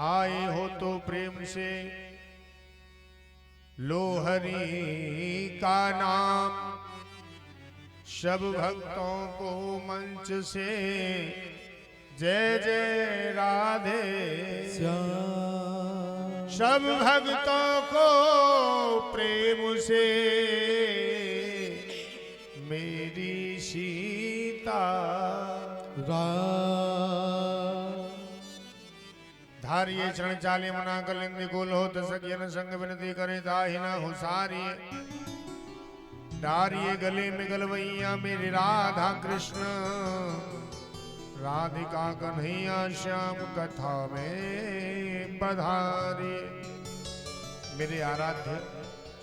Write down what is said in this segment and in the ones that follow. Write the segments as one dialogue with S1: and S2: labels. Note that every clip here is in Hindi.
S1: आए हो तो प्रेम से लो हरि का नाम। सब भक्तों को मंच से जय जय राधे
S2: श्याम।
S1: सब भक्तों को प्रेम से मेरी सीता धारिये चरण चाले मना कलिंग गोल हो तसज्ञन संग विनती करे ताहि न हुसारिये डारिये गले में गलवैया मेरे राधा कृष्ण राधिका कन्हैया श्याम कथा में पधारिये। मेरे आराध्य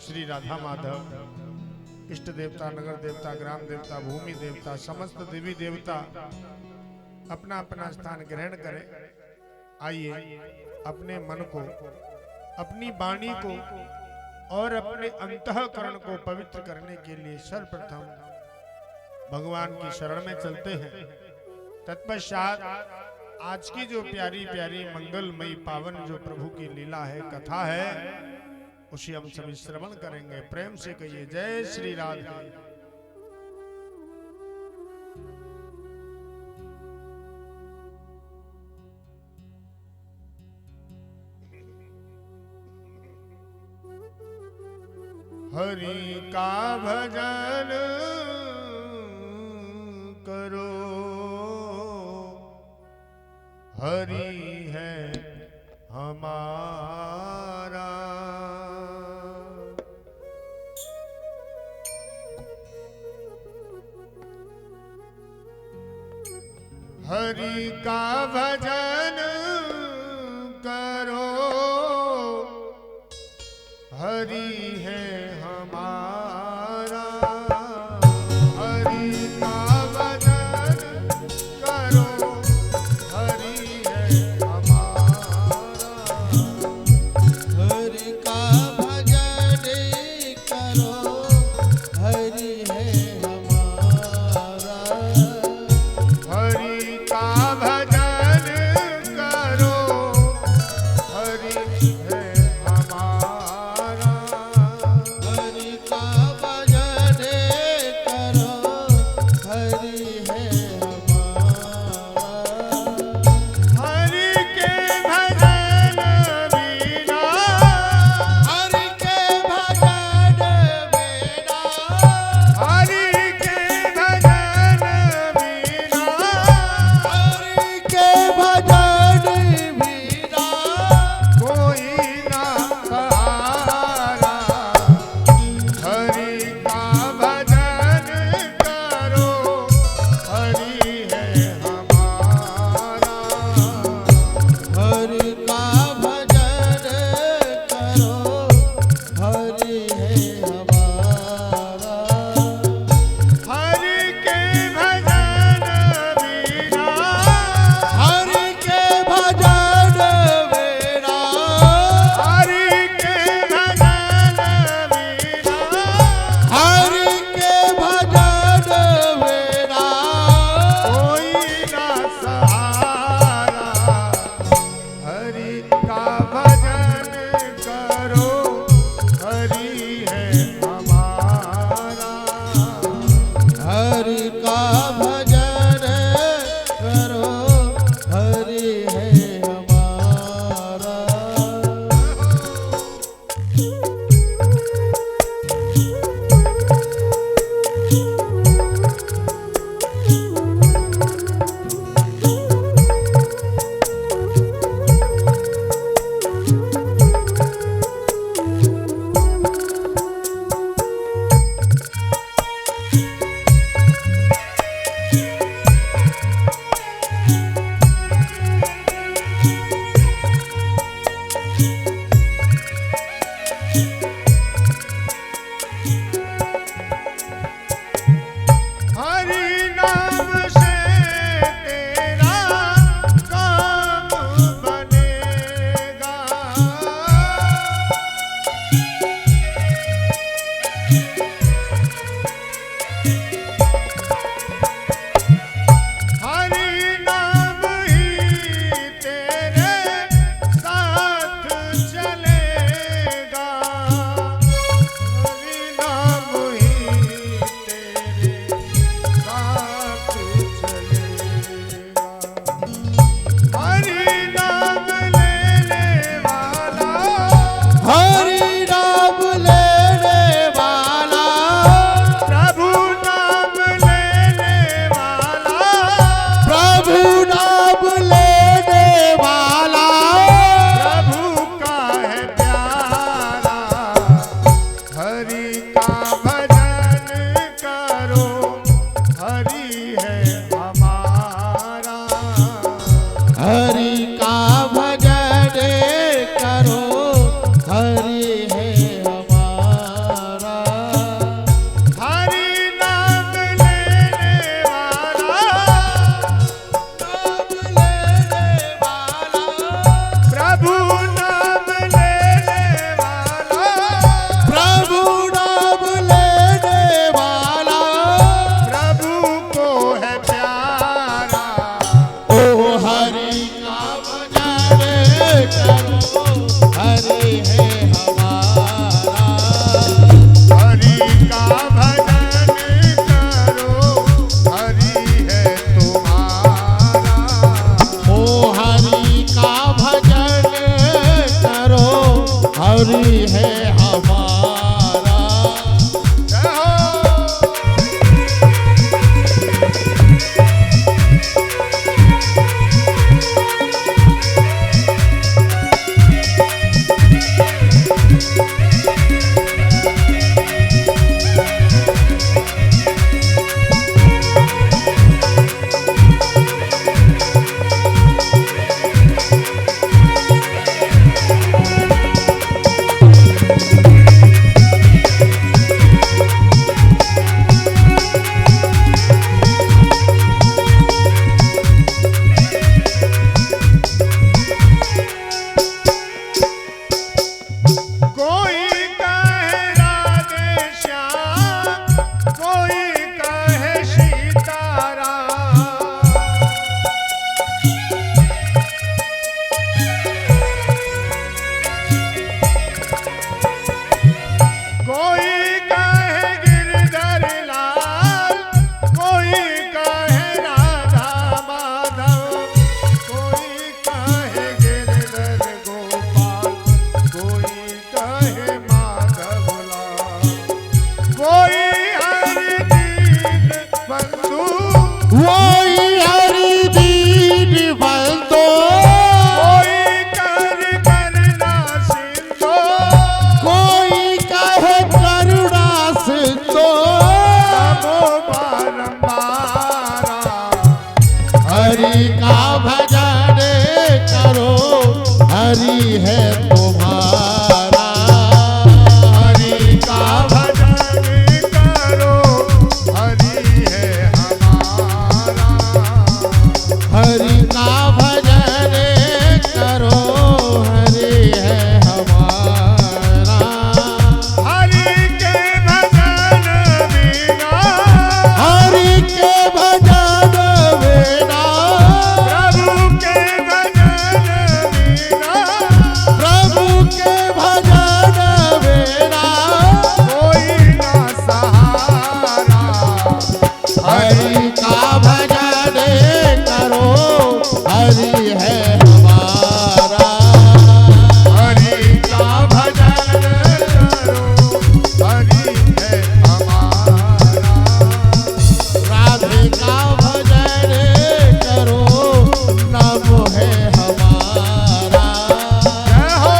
S1: श्री राधा माधव इष्ट देवता नगर देवता ग्राम देवता भूमि देवता समस्त देवी देवता अपना अपना स्थान ग्रहण करें। आइए अपने मन को अपनी वाणी को और अपने अंतःकरण को पवित्र करने के लिए सर्वप्रथम भगवान की शरण में चलते हैं। तत्पश्चात आज की जो प्यारी प्यारी मंगलमयी पावन जो प्रभु की लीला है कथा है उसे हम सभी श्रवण करेंगे। प्रेम से कहिए जय श्री राधे। हरि का भजन करो हरि है हमारा। हरि का भजन करो हरि है हमारा। हरि का भजन करो हरि है हमारा।
S2: हरि का भजन करो हरि है हमारा।
S1: हरि का भजन
S2: करो हरि है हमारा।
S1: हरि का भजन करो हरि है तुम्हारा।
S2: ओ हरि का भजन करो हरि है हमारा।
S1: जय हो। कोई कहे राधे श्याम, कोई कहे सीताराम। कोई कहे गिरधर लाल, कोई कहे राधा माधव। कोई कहे गिरधर गोपाल, कोई कहे माधव लाल। कोई हरि दीन बंधु,
S2: वही हरि दीन बंधु।
S1: कोई कर करुणा सिंधु।
S2: कोई कहे करुणा सिंधु।
S1: नमो बारंबारा।
S2: हरि का भजन करो हरि है तुम्हारा।
S1: हरि का भजन करो हरि है हमारा।
S2: हरि का भजन करो हरि है हमारा।
S1: हरि के भजन बिना,
S2: हरि के भजन बिना,
S1: प्रभु के भजन बिना,
S2: प्रभु के भजन बिना
S1: कोई ना सहारा।
S2: हरि का भजन करो हरि है हमारा।
S1: हरि का भजन करो हरि है हमारा।
S2: राधे का भजन करो नाम है हमारा।
S1: जय हो।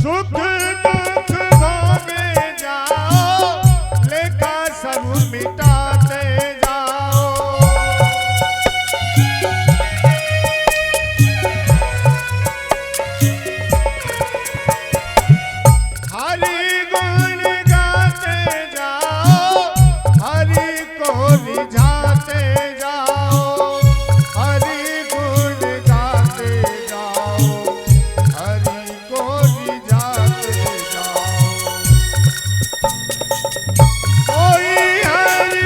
S1: सुख दुख भोगे जाओ, लेखा सब मिटाते जाओ। हरि गुण गाते जाओ, हरि को रिझाते जाओ। हरि गुण गाते जाओ, हरि को रिझाते जाओ। कोई हरि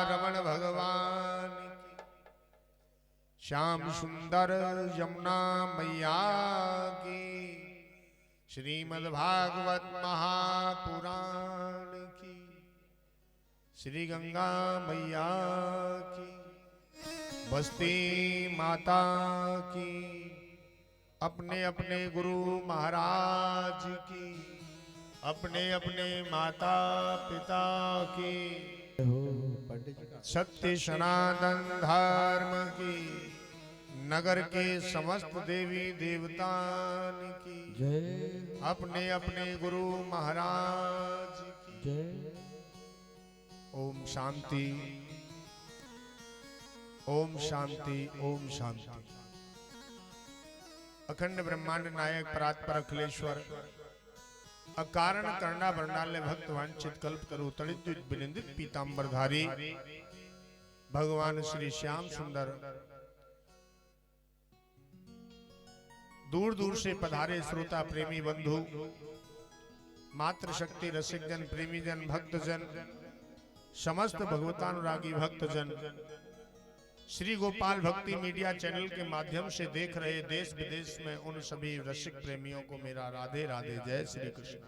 S1: रमण भगवान की, श्याम सुंदर यमुना मैया की, श्रीमद् भागवत महापुराण की, श्री गंगा मैया की, बस्ती माता की, अपने अपने गुरु महाराज की, अपने अपने माता पिता की, सत्य सनातन धर्म की, नगर के समस्त देवी देवतान की, अपने अपने गुरु महाराज की। ओम शांति, ओम शांति, ओम शांति। अखंड ब्रह्मांड नायक परात्पर अखिलेश्वर, अकारण करना वर्णाल्य भक्त वांछित कल्प तरु तड़ित विनिंदित पीतांबरधारी भगवान श्री श्याम सुंदर, दूर दूर से पधारे श्रोता प्रेमी बंधु, मातृ शक्ति रसिक जन, प्रेमी जन, भक्त जन, समस्त भगवतानुरागी भक्त जन, श्री गोपाल भक्ति मीडिया चैनल के माध्यम से देख रहे देश विदेश में उन सभी रसिक प्रेमियों को मेरा राधे राधे, जय श्री कृष्ण।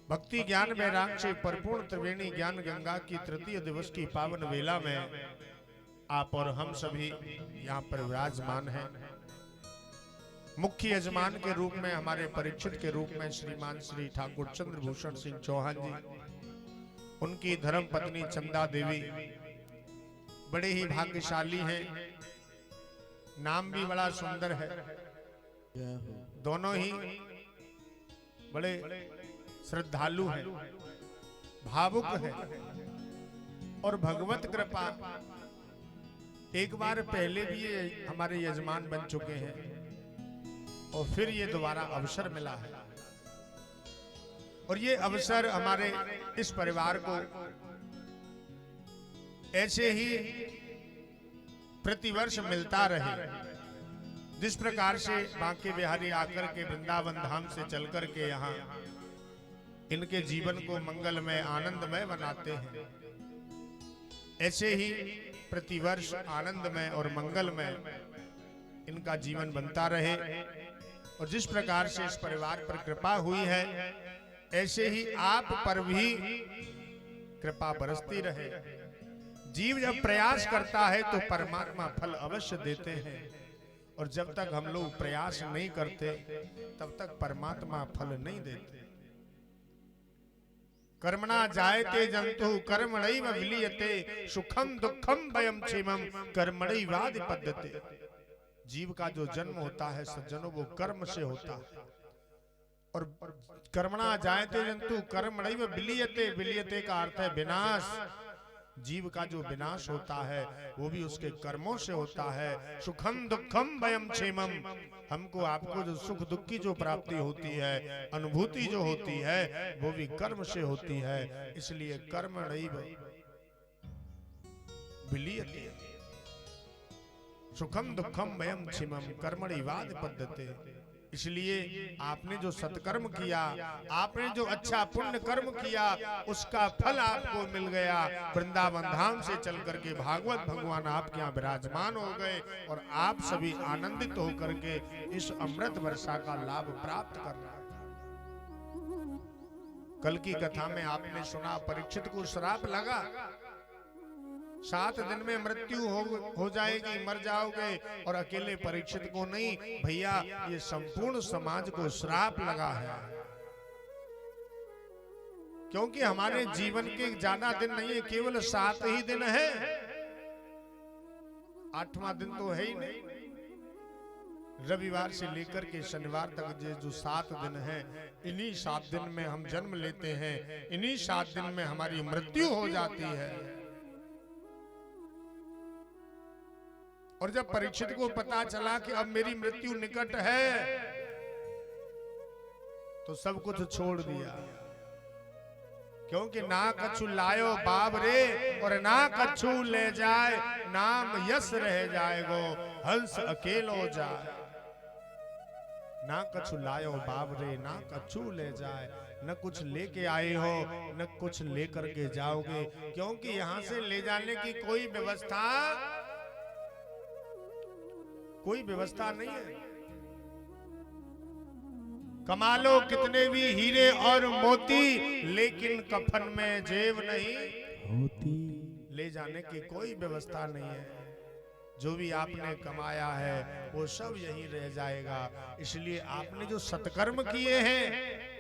S1: भक्ति ज्ञान वैराग्य से परिपूर्ण त्रिवेणी ज्ञान गंगा की तृतीय दिवस की पावन वेला में आप और हम सभी यहाँ पर विराजमान हैं। मुख्य यजमान के रूप में, हमारे परीक्षित के रूप में श्रीमान श्री ठाकुर चंद्रभूषण सिंह चौहान जी, उनकी धर्म पत्नी चंदा देवी बड़े ही भाग्यशाली हैं। नाम भी बड़ा सुंदर है। दोनों ही बड़े श्रद्धालु हैं, भावुक हैं और भगवत कृपा। एक बार पहले भी ये हमारे यजमान बन चुके हैं और फिर ये दोबारा अवसर मिला है और ये अवसर हमारे इस परिवार को ऐसे ही प्रतिवर्ष मिलता रहे। जिस प्रकार से बांके बिहारी आकर के वृंदावन धाम से चल कर के यहाँ इनके जीवन को मंगलमय आनंदमय बनाते हैं, ऐसे ही प्रतिवर्ष आनंदमय और मंगलमय इनका जीवन बनता रहे। और जिस प्रकार से इस परिवार पर कृपा हुई है, ऐसे ही आप पर भी कृपा बरसती रहे। जीव जब प्रयास करता है तो परमात्मा फल अवश्य देते हैं, और जब तक हम लोग प्रयास नहीं करते तब तक परमात्मा फल नहीं देते। कर्मणा जायते जंतु कर्मणैव विलीयते, सुखम दुखम भयम क्षेमम कर्मणैवाधिपद्यते। जीव का जो जन्म होता है सज्जनों, वो कर्म से होता है। और कर्मणा जायते जंतु कर्मणैव विलीयते, विलीयते का अर्थ है विनाश। जीव का जो विनाश होता है वो भी उसके कर्मों से होता है। सुखम दुखम भयम क्षेमम, हमको आपको जो सुख दुख की जो प्राप्ति होती है, अनुभूति जो होती है, वो भी कर्म से होती है। इसलिए कर्मणैव विलीयते, सुखम दुखम भयम क्षेमम कर्मणैवाधिपद्यते। इसलिए आपने जो सत्कर्म किया, आपने जो अच्छा पुण्य कर्म किया, उसका फल आपको मिल गया। वृंदावन धाम से चल करके भागवत भगवान आपके यहाँ विराजमान हो गए और आप सभी आनंदित होकर के इस अमृत वर्षा का लाभ प्राप्त कर रहे हैं। कल की कथा में आपने सुना, परीक्षित को श्राप लगा, 7 दिन में मृत्यु हो जाएगी, मर जाओगे। और अकेले परीक्षित को नहीं भैया, ये संपूर्ण समाज को श्राप लगा है। क्योंकि हमारे जीवन के ज्यादा दिन नहीं है, केवल 7 ही दिन है। 8वां दिन तो है ही नहीं। रविवार से लेकर के शनिवार तक जो 7 दिन है, इन्हीं 7 दिन में हम जन्म लेते हैं, इन्हीं 7 दिन में हमारी मृत्यु हो जाती है। और जब परीक्षित को पता चला कि अब मेरी मृत्यु निकट है, तो सब कुछ छोड़ दिया। क्योंकि ना कछु लायो बाब रे और ना कछु ले जाए, नाम यश रह जाएगो हंस अकेलो जाए। ना कछु लायो बाब रे, ना कछु ले जाए, न कुछ लेके आए हो न कुछ लेकर के जाओगे, क्योंकि यहां से ले जाने की कोई व्यवस्था नहीं है। कमा लो कितने भी हीरे और मोती, लेकिन कफन में जेब नहीं
S2: होती।
S1: ले जाने की कोई व्यवस्था नहीं है। जो भी आपने कमाया है वो सब यहीं रह जाएगा। इसलिए आपने जो सत्कर्म किए हैं,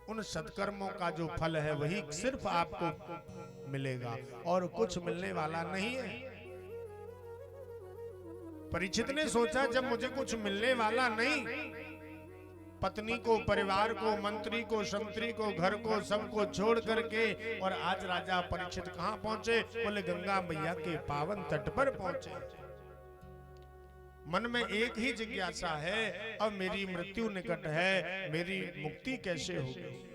S1: उन सत्कर्मों का जो फल है वही सिर्फ आपको मिलेगा और कुछ मिलने वाला नहीं है। परीक्षित ने सोचा जब मुझे कुछ मिलने वाला नहीं, पत्नी को, परिवार को, मंत्री को, संतरी को, घर को, सबको छोड़ करके, और आज राजा परीक्षित कहां पहुंचे? बोले गंगा मैया के पावन तट पर पहुंचे। मन में एक ही जिज्ञासा है, अब मेरी मृत्यु निकट है, मेरी मुक्ति कैसे होगी?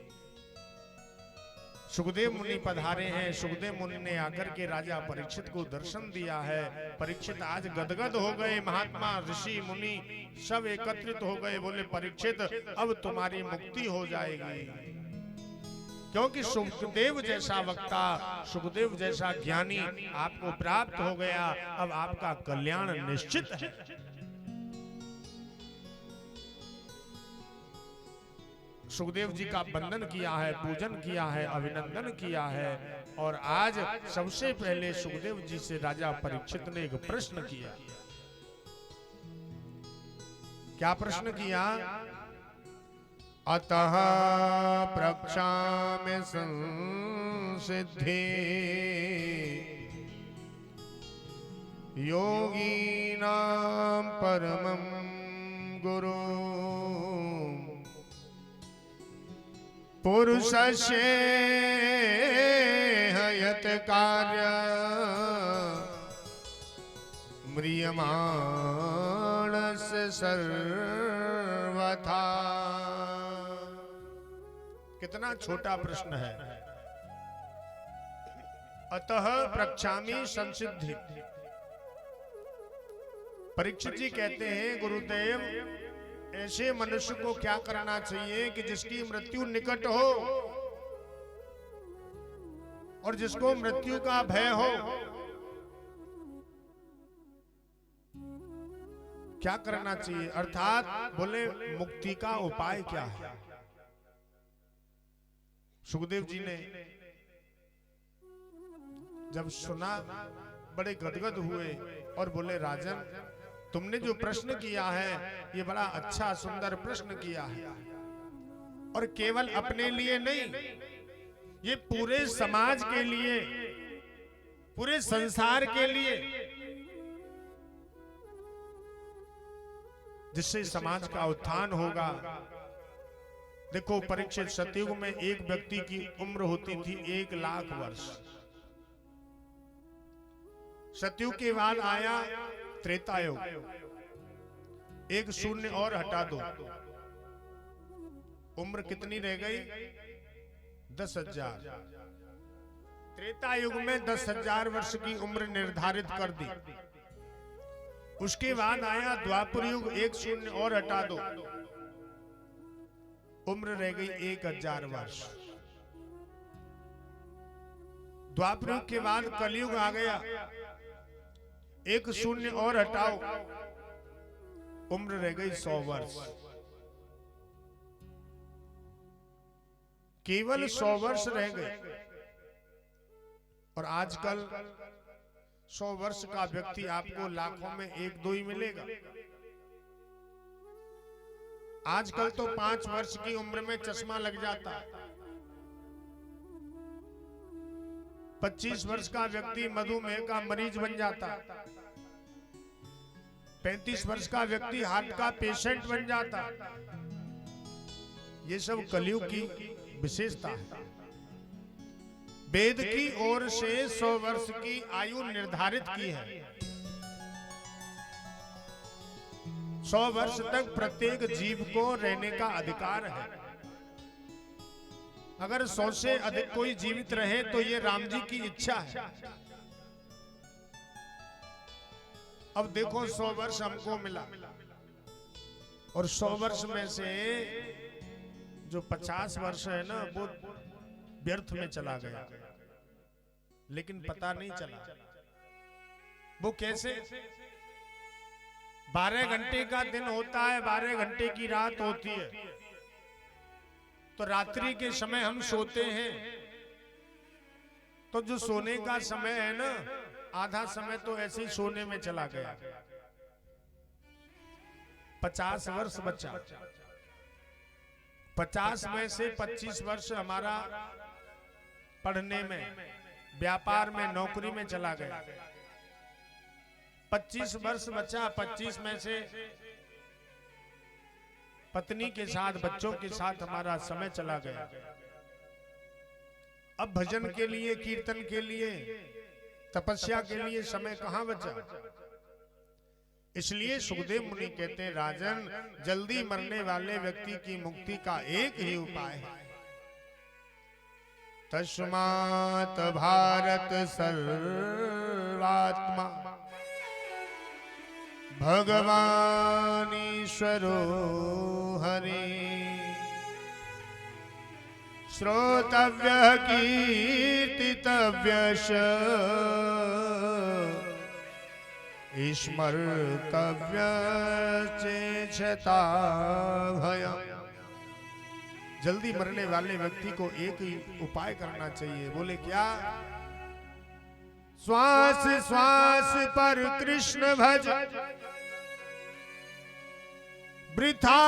S1: सुखदेव मुनि पधारे हैं। सुखदेव मुनि ने आकर के राजा परीक्षित को दर्शन दिया है। परीक्षित आज गदगद हो गए। महात्मा, ऋषि, मुनि सब एकत्रित हो गए। बोले परीक्षित अब तुम्हारी मुक्ति हो जाएगी, क्योंकि सुखदेव जैसा वक्ता, सुखदेव जैसा ज्ञानी आपको प्राप्त हो गया। अब आपका कल्याण निश्चित है। सुखदेव जी का वंदन किया है, पूजन किया है, अभिनंदन किया है। और आज सबसे पहले सुखदेव जी से राजा परीक्षित ने एक प्रश्न किया। क्या प्रश्न किया? अतः प्रक्षामि संसिद्धि योगीनां परमं गुरु पुरुषस्य यत् कार्य म्रियमाणस्य सर्वथा। कितना छोटा प्रश्न है। अतः प्रक्षामि संसिद्धि। परीक्षित जी कहते हैं गुरुदेव, ऐसे मनुष्य को क्या करना चाहिए कि जिसकी मृत्यु निकट हो और जिसको मृत्यु का भय हो, क्या करना चाहिए? अर्थात बोले मुक्ति का उपाय क्या है? सुखदेव जी ने जब सुना बड़े गदगद हुए और बोले राजन, तुमने जो प्रश्न किया है ये बड़ा अच्छा सुंदर प्रश्न किया है, और केवल अपने लिए नहीं, ये पूरे समाज के लिए, पूरे संसार के लिए, जिससे समाज का उत्थान होगा। देखो परीक्षित, सतयुग में एक व्यक्ति की उम्र होती थी 1,00,000 वर्ष। सतयुग के बाद आया त्रेता युग। एक शून्य और हटा दो, उम्र कितनी रह गई? 10,000। त्रेता युग में 10,000 वर्ष की उम्र निर्धारित कर दी। उसके बाद आया द्वापर युग। एक शून्य और हटा दो, उम्र रह गई 1,000 वर्ष। द्वापर युग के बाद कलयुग आ गया। एक शून्य और हटाओ, उम्र रह गई 100 वर्ष। केवल 100 वर्ष रह गए। और आजकल 100 वर्ष का व्यक्ति आपको लाखों में 1-2 ही मिलेगा। आजकल तो 5 वर्ष की उम्र में चश्मा लग जाता है। 25 वर्ष का व्यक्ति मधुमेह का मरीज बन जाता। 35 वर्ष का व्यक्ति हार्ट का पेशेंट बन जाता। ये सब कलयुग की विशेषता है। वेद की ओर से 100 वर्ष की आयु निर्धारित की है। 100 वर्ष तक प्रत्येक जीव को रहने का अधिकार है। अगर 100 से अधिक कोई जीवित रहे तो ये राम जी की इच्छा है। अब देखो 100 वर्ष हमको मिला, और 100 वर्ष में से जो 50 वर्ष है ना वो व्यर्थ में चला गया, लेकिन पता नहीं चला। वो कैसे? 12 घंटे का दिन होता है, 12 घंटे की रात होती है। तो रात्रि के समय हम सोते हैं, तो जो सोने का समय है ना, आधा समय तो ऐसे ही सोने में चला गया। 50 वर्ष बचा, 50 में से 25 वर्ष हमारा पढ़ने में, व्यापार में, नौकरी में चला गया। 25 वर्ष बचा, 25 में से पत्नी के साथ, बच्चों के साथ हमारा समय चला गया। अब भजन के लिए, कीर्तन के लिए, तपस्या के लिए समय कहां बचा? इसलिए सुखदेव मुनि कहते हैं, राजन, जल्दी मरने वाले व्यक्ति की मुक्ति का एक ही उपाय है। तस्मात् भारत सर्वात्मा भगवान ईश्वरो हरि, श्रोतव्य कीर्तितव्यश्च स्मर्तव्यश्चेच्छता भयम्। जल्दी मरने वाले व्यक्ति को एक ही उपाय करना चाहिए। बोले क्या? श्वास श्वास पर कृष्ण भज, वृथा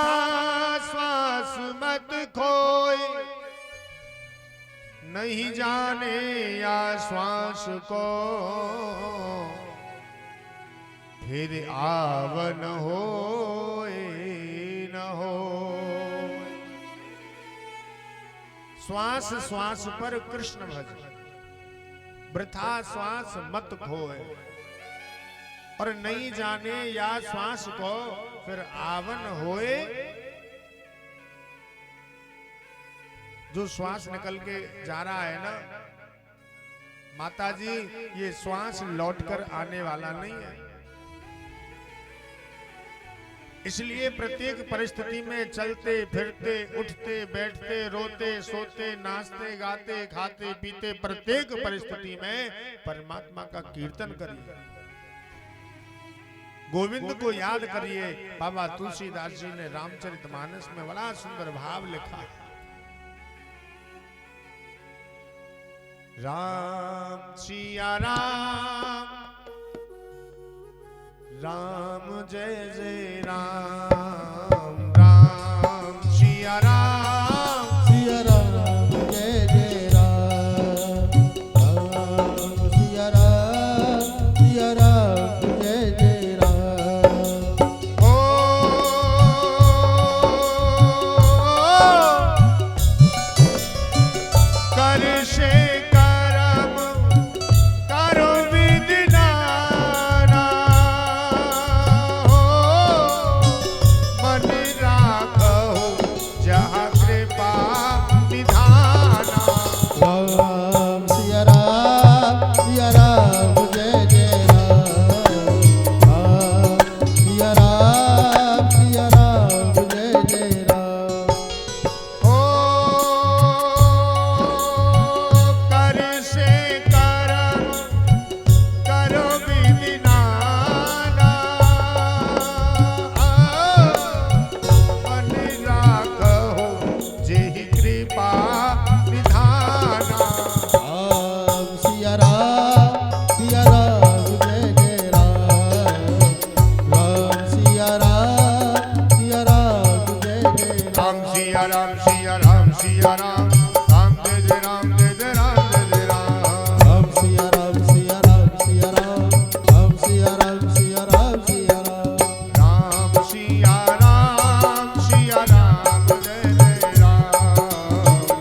S1: श्वास मत खोए, नहीं जाने या श्वास को फिर आवन होए न हो। श्वास श्वास पर कृष्ण भज, वृथा श्वास मत खोए, और नहीं जाने या श्वास को फिर आवन होए। जो श्वास निकल के जा रहा है ना माता जी, ये श्वास लौटकर आने वाला नहीं है। इसलिए प्रत्येक परिस्थिति में चलते फिरते, उठते बैठते, रोते सोते, नाचते गाते, खाते पीते, प्रत्येक परिस्थिति में परमात्मा का कीर्तन करिए, गोविंद को याद करिए। बाबा तुलसीदास जी ने रामचरितमानस में बड़ा सुंदर भाव लिखा है। राम सिया राम, राम जय जय राम, राम सिया राम,
S2: सिया राम जय जय राम, राम सिया राम, सिया राम जय जय राम।
S1: ओ कर से करम करो विधि नाना, हो मन राखो जहाँ कृपा निधाना।
S2: राम सिया राम, सिया राम जय जय राम, राम सिया राम, सिया राम जय जय राम।
S1: ओ कर से करम करो विधि नाना, मन राखो जेहि कृपा निधाना।
S2: राम सिया राम, सिया राम जय जय राम, राम सिया राम, सिया राम जय जय
S1: राम सिया राम, सिया राम, सिया राम, राम जय जय राम, जय जय राम, जय जय राम।
S2: राम सिया राम, सिया राम, सिया राम, राम सिया राम, सिया राम, सिया राम।
S1: राम सिया राम, सिया राम, जय जय राम,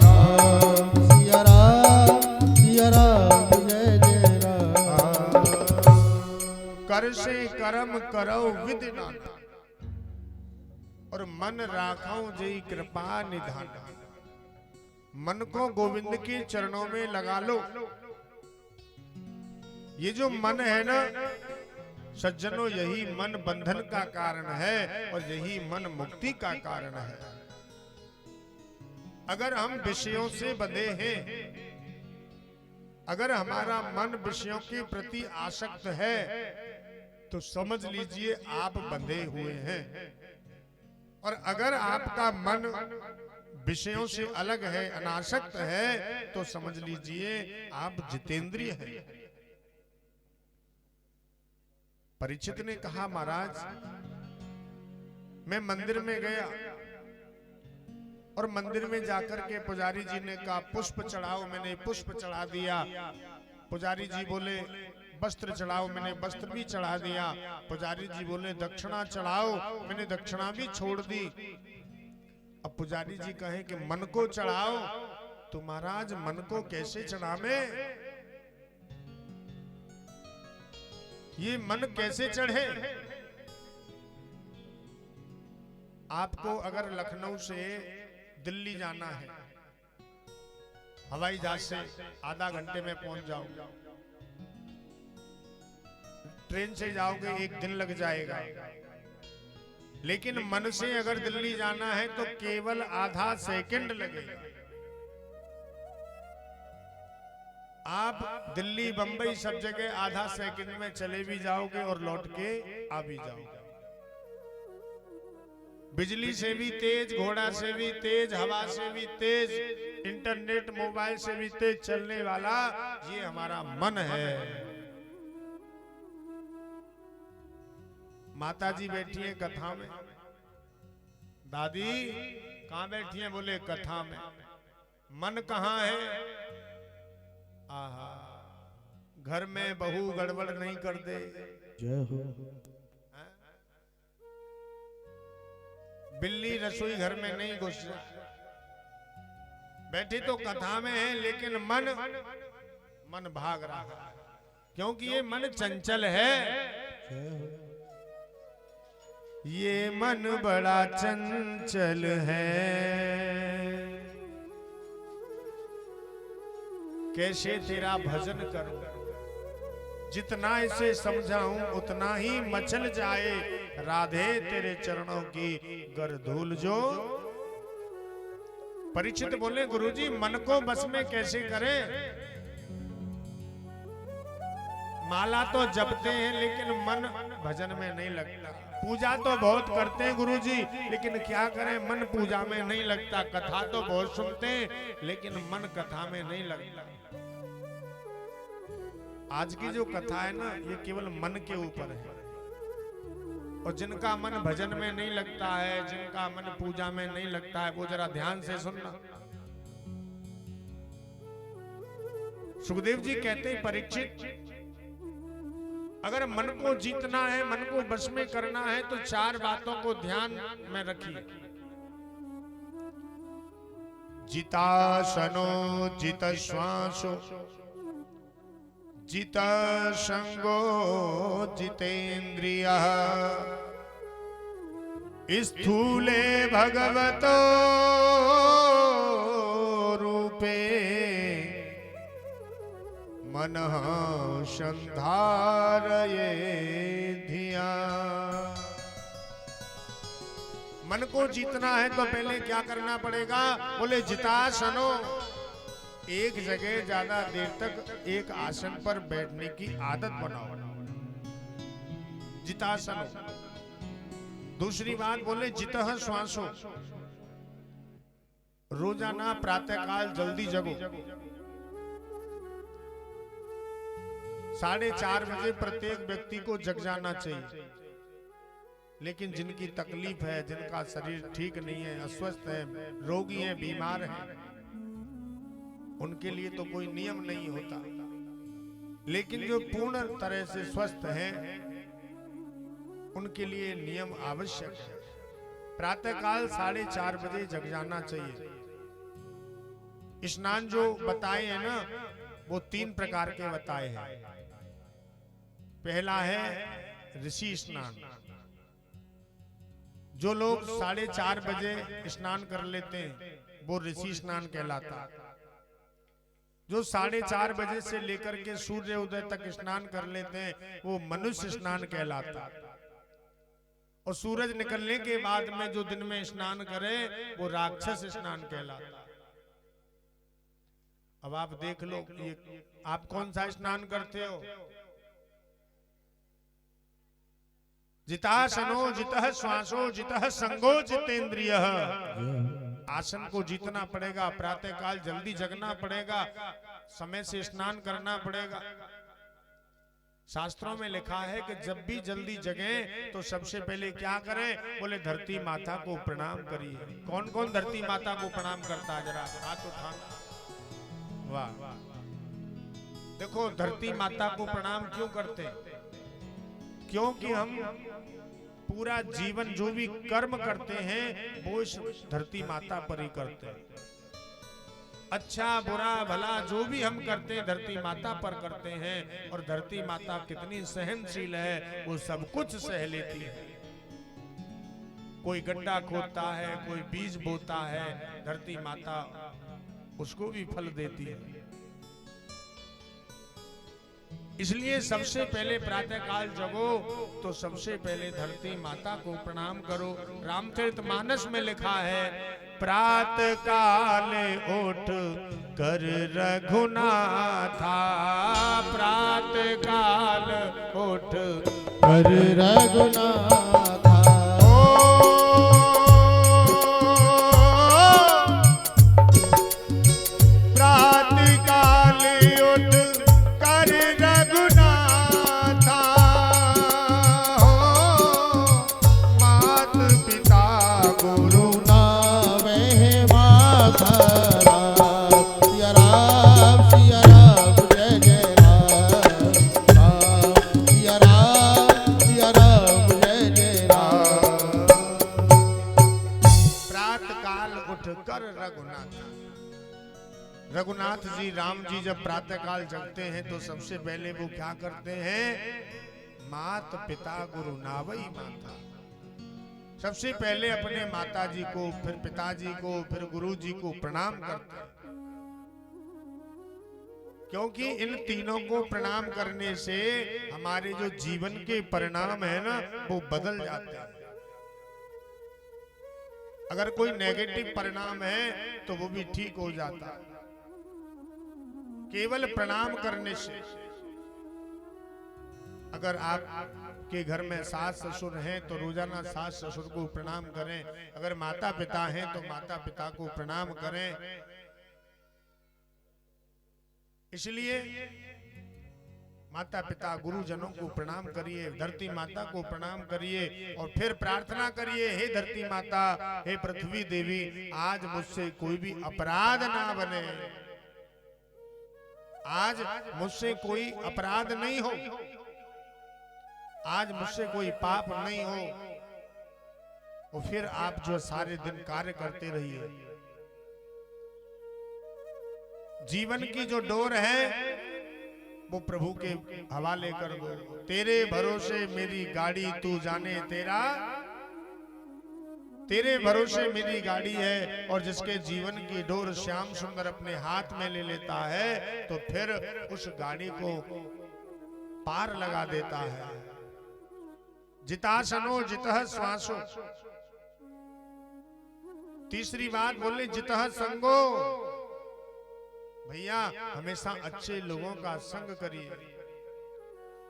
S2: राम सिया राम, सिया राम जय जय राम।
S1: कर से कर्म करो विधि नाना, और मन राखो जय कृपा निधान। मन को गोविंद के चरणों में लगा लो। ये जो मन है ना सज्जनों, यही मन बंधन का कारण है और यही मन मुक्ति का कारण है। अगर हम विषयों से बंधे हैं, अगर हमारा मन विषयों के प्रति आसक्त है, तो समझ लीजिए आप बंधे हुए हैं। और अगर आपका मन विषयों से अलग है, अनासक्त है, तो समझ लीजिए आप जितेंद्रिय हैं। परीक्षित ने कहा, महाराज मैं मंदिर में गया और मंदिर में जाकर के पुजारी जी ने कहा पुष्प चढ़ाओ, मैंने पुष्प चढ़ा दिया। पुजारी जी बोले वस्त्र चढ़ाओ, मैंने वस्त्र भी चढ़ा दिया। पुजारी जी बोले दक्षिणा चढ़ाओ, मैंने दक्षिणा भी छोड़ दी। अब पुजारी जी कहे कि मन को चढ़ाओ, तो महाराज मन को कैसे चढ़ावे? ये मन कैसे चढ़े? आपको अगर लखनऊ से दिल्ली जाना है, हवाई जहाज से आधा घंटे में पहुंच जाओगे, ट्रेन से जाओगे 1 दिन लग जाएगा। लेकिन मन से अगर दिल्ली जाना है तो केवल आधा सेकंड लगेगा। आप दिल्ली बंबई सब जगह आधा सेकंड में चले भी जाओगे और लौट के आ भी जाओगे। बिजली से भी तेज, घोड़ा से भी तेज, हवा से भी तेज, इंटरनेट मोबाइल से भी तेज चलने वाला ये हमारा मन है। माता जी बैठी है कथा में। दादी कहाँ बैठी है? बोले कथा में। मन कहाँ है? आहा, घर में बहू गड़बड़ नहीं कर दे।
S2: जय हो।
S1: बिल्ली रसोई घर में नहीं घुस जाए। बैठी तो कथा में है, लेकिन मन भाग रहा है, क्योंकि ये मन चंचल है।
S2: जय हो।
S1: ये मन बड़ा चंचल है, कैसे तेरा भजन करूं? जितना इसे समझाऊं उतना ही मचल जाए, राधे तेरे चरणों की गर धूल जो। परीक्षित बोले गुरुजी मन को बस में कैसे करें? माला तो जपते हैं लेकिन मन भजन में नहीं लगता। पूजा तो बहुत करते हैं गुरुजी, लेकिन क्या करें मन पूजा में नहीं लगता। कथा तो बहुत सुनते हैं लेकिन मन कथा में नहीं लगता। आज की जो कथा है ना, ये केवल मन के ऊपर है। और जिनका मन भजन में नहीं लगता है, जिनका मन पूजा में नहीं लगता है, वो जरा ध्यान से सुनना। सुखदेव जी कहते हैं परीक्षित, अगर मन को जीतना है, मन को वश में करना है, तो 4 बातों को ध्यान में रखिए। जितासनो, जित श्वासो, जित संगो, जितेन्द्रियः, स्थूले भगवतो रूपे मनः संधारये धिया। मन को जीतना है तो पहले क्या करना पड़ेगा? बोले जितासनो, एक जगह ज्यादा देर तक एक आसन पर बैठने की आदत बनाओ, जितासनो। दूसरी बात बोले जितः श्वासो, रोजाना प्रातःकाल जल्दी जगो। 4:30 बजे प्रत्येक व्यक्ति को जग जाना चाहिए। लेकिन जिनकी तकलीफ है, जिनका शरीर ठीक नहीं है, अस्वस्थ है, रोगी है, बीमार है, उनके लिए तो कोई नियम नहीं होता। लेकिन जो पूर्ण तरह से स्वस्थ हैं, उनके लिए नियम आवश्यक है। प्रातःकाल 4:30 बजे जग जाना चाहिए। स्नान जो बताए हैं ना, वो 3 प्रकार के बताए हैं। पहला है ऋषि स्नान। जो लोग 4:30 बजे स्नान कर लेते हैं वो ऋषि स्नान कहलाता। जो 4:30 बजे से लेकर के सूर्य उदय तक स्नान कर लेते हैं वो मनुष्य स्नान कहलाता। और सूरज निकलने के बाद में जो दिन में स्नान करे वो राक्षस स्नान कहलाता। अब आप देख लो, ये आप कौन सा स्नान करते हो? जितासनो जितः श्वासो जितः संगो जितेंद्रिय। आसन को जीतना पड़ेगा, प्रातः काल जल्दी जगना पड़ेगा, समय से स्नान करना पड़ेगा। शास्त्रों में लिखा है कि जब भी जल्दी जगें तो सबसे पहले क्या करें? बोले धरती माता को प्रणाम करिए। कौन कौन धरती माता को प्रणाम करता है? जरा हाथ उठाना। वाह, देखो धरती माता को प्रणाम क्यों करते हैं? क्योंकि हम पूरा जीवन जो भी कर्म करते हैं वो इस धरती माता पर ही करते हैं। अच्छा बुरा भला जो भी हम करते हैं धरती माता पर करते हैं, और धरती माता कितनी सहनशील है, वो सब कुछ सह लेती है। कोई गड्ढा खोदता है, कोई बीज बोता है, धरती माता उसको भी फल देती है। इसलिए सबसे पहले प्रातः काल जगो तो सबसे पहले धरती माता को प्रणाम करो। रामचरितमानस में लिखा है, प्रातः काल उठ कर रघुनाथा, प्रातः काल उठ
S2: कर रघुनाथा।
S1: रघुनाथ जी राम जी जब प्रातः काल जगते हैं तो सबसे पहले वो क्या करते हैं? मात पिता गुरु नावई माता। सबसे पहले अपने माता जी को, फिर पिताजी को, फिर गुरु जी को प्रणाम करते हैं। क्योंकि इन तीनों को प्रणाम करने से हमारे जो जीवन के परिणाम है ना वो बदल जाते हैं। अगर कोई नेगेटिव परिणाम है तो वो भी ठीक हो जाता है केवल प्रणाम करने से। अगर आप के घर में सास ससुर हैं तो रोजाना सास ससुर को प्रणाम करें। अगर माता पिता हैं तो माता पिता को प्रणाम करें। इसलिए माता पिता गुरुजनों को प्रणाम करिए, धरती माता को प्रणाम करिए और फिर प्रार्थना करिए, हे धरती माता, हे पृथ्वी देवी, आज मुझसे कोई भी अपराध ना बने, आज मुझसे कोई अपराध नहीं हो, आज मुझसे कोई पाप नहीं हो। और फिर आप जो सारे दिन कार्य करते रहिए। जीवन की जो डोर है वो प्रभु के हवाले कर दो। तेरे भरोसे मेरी गाड़ी, तू जाने तेरा, तेरे भरोसे मेरी गाड़ी है। और जिसके जीवन की डोर श्याम सुंदर अपने हाथ में ले लेता है तो फिर उस गाड़ी को पार लगा देता है। जितासनो जितः श्वासो। तीसरी बात बोले जितः संगो। भैया हमेशा अच्छे लोगों का संग करिए,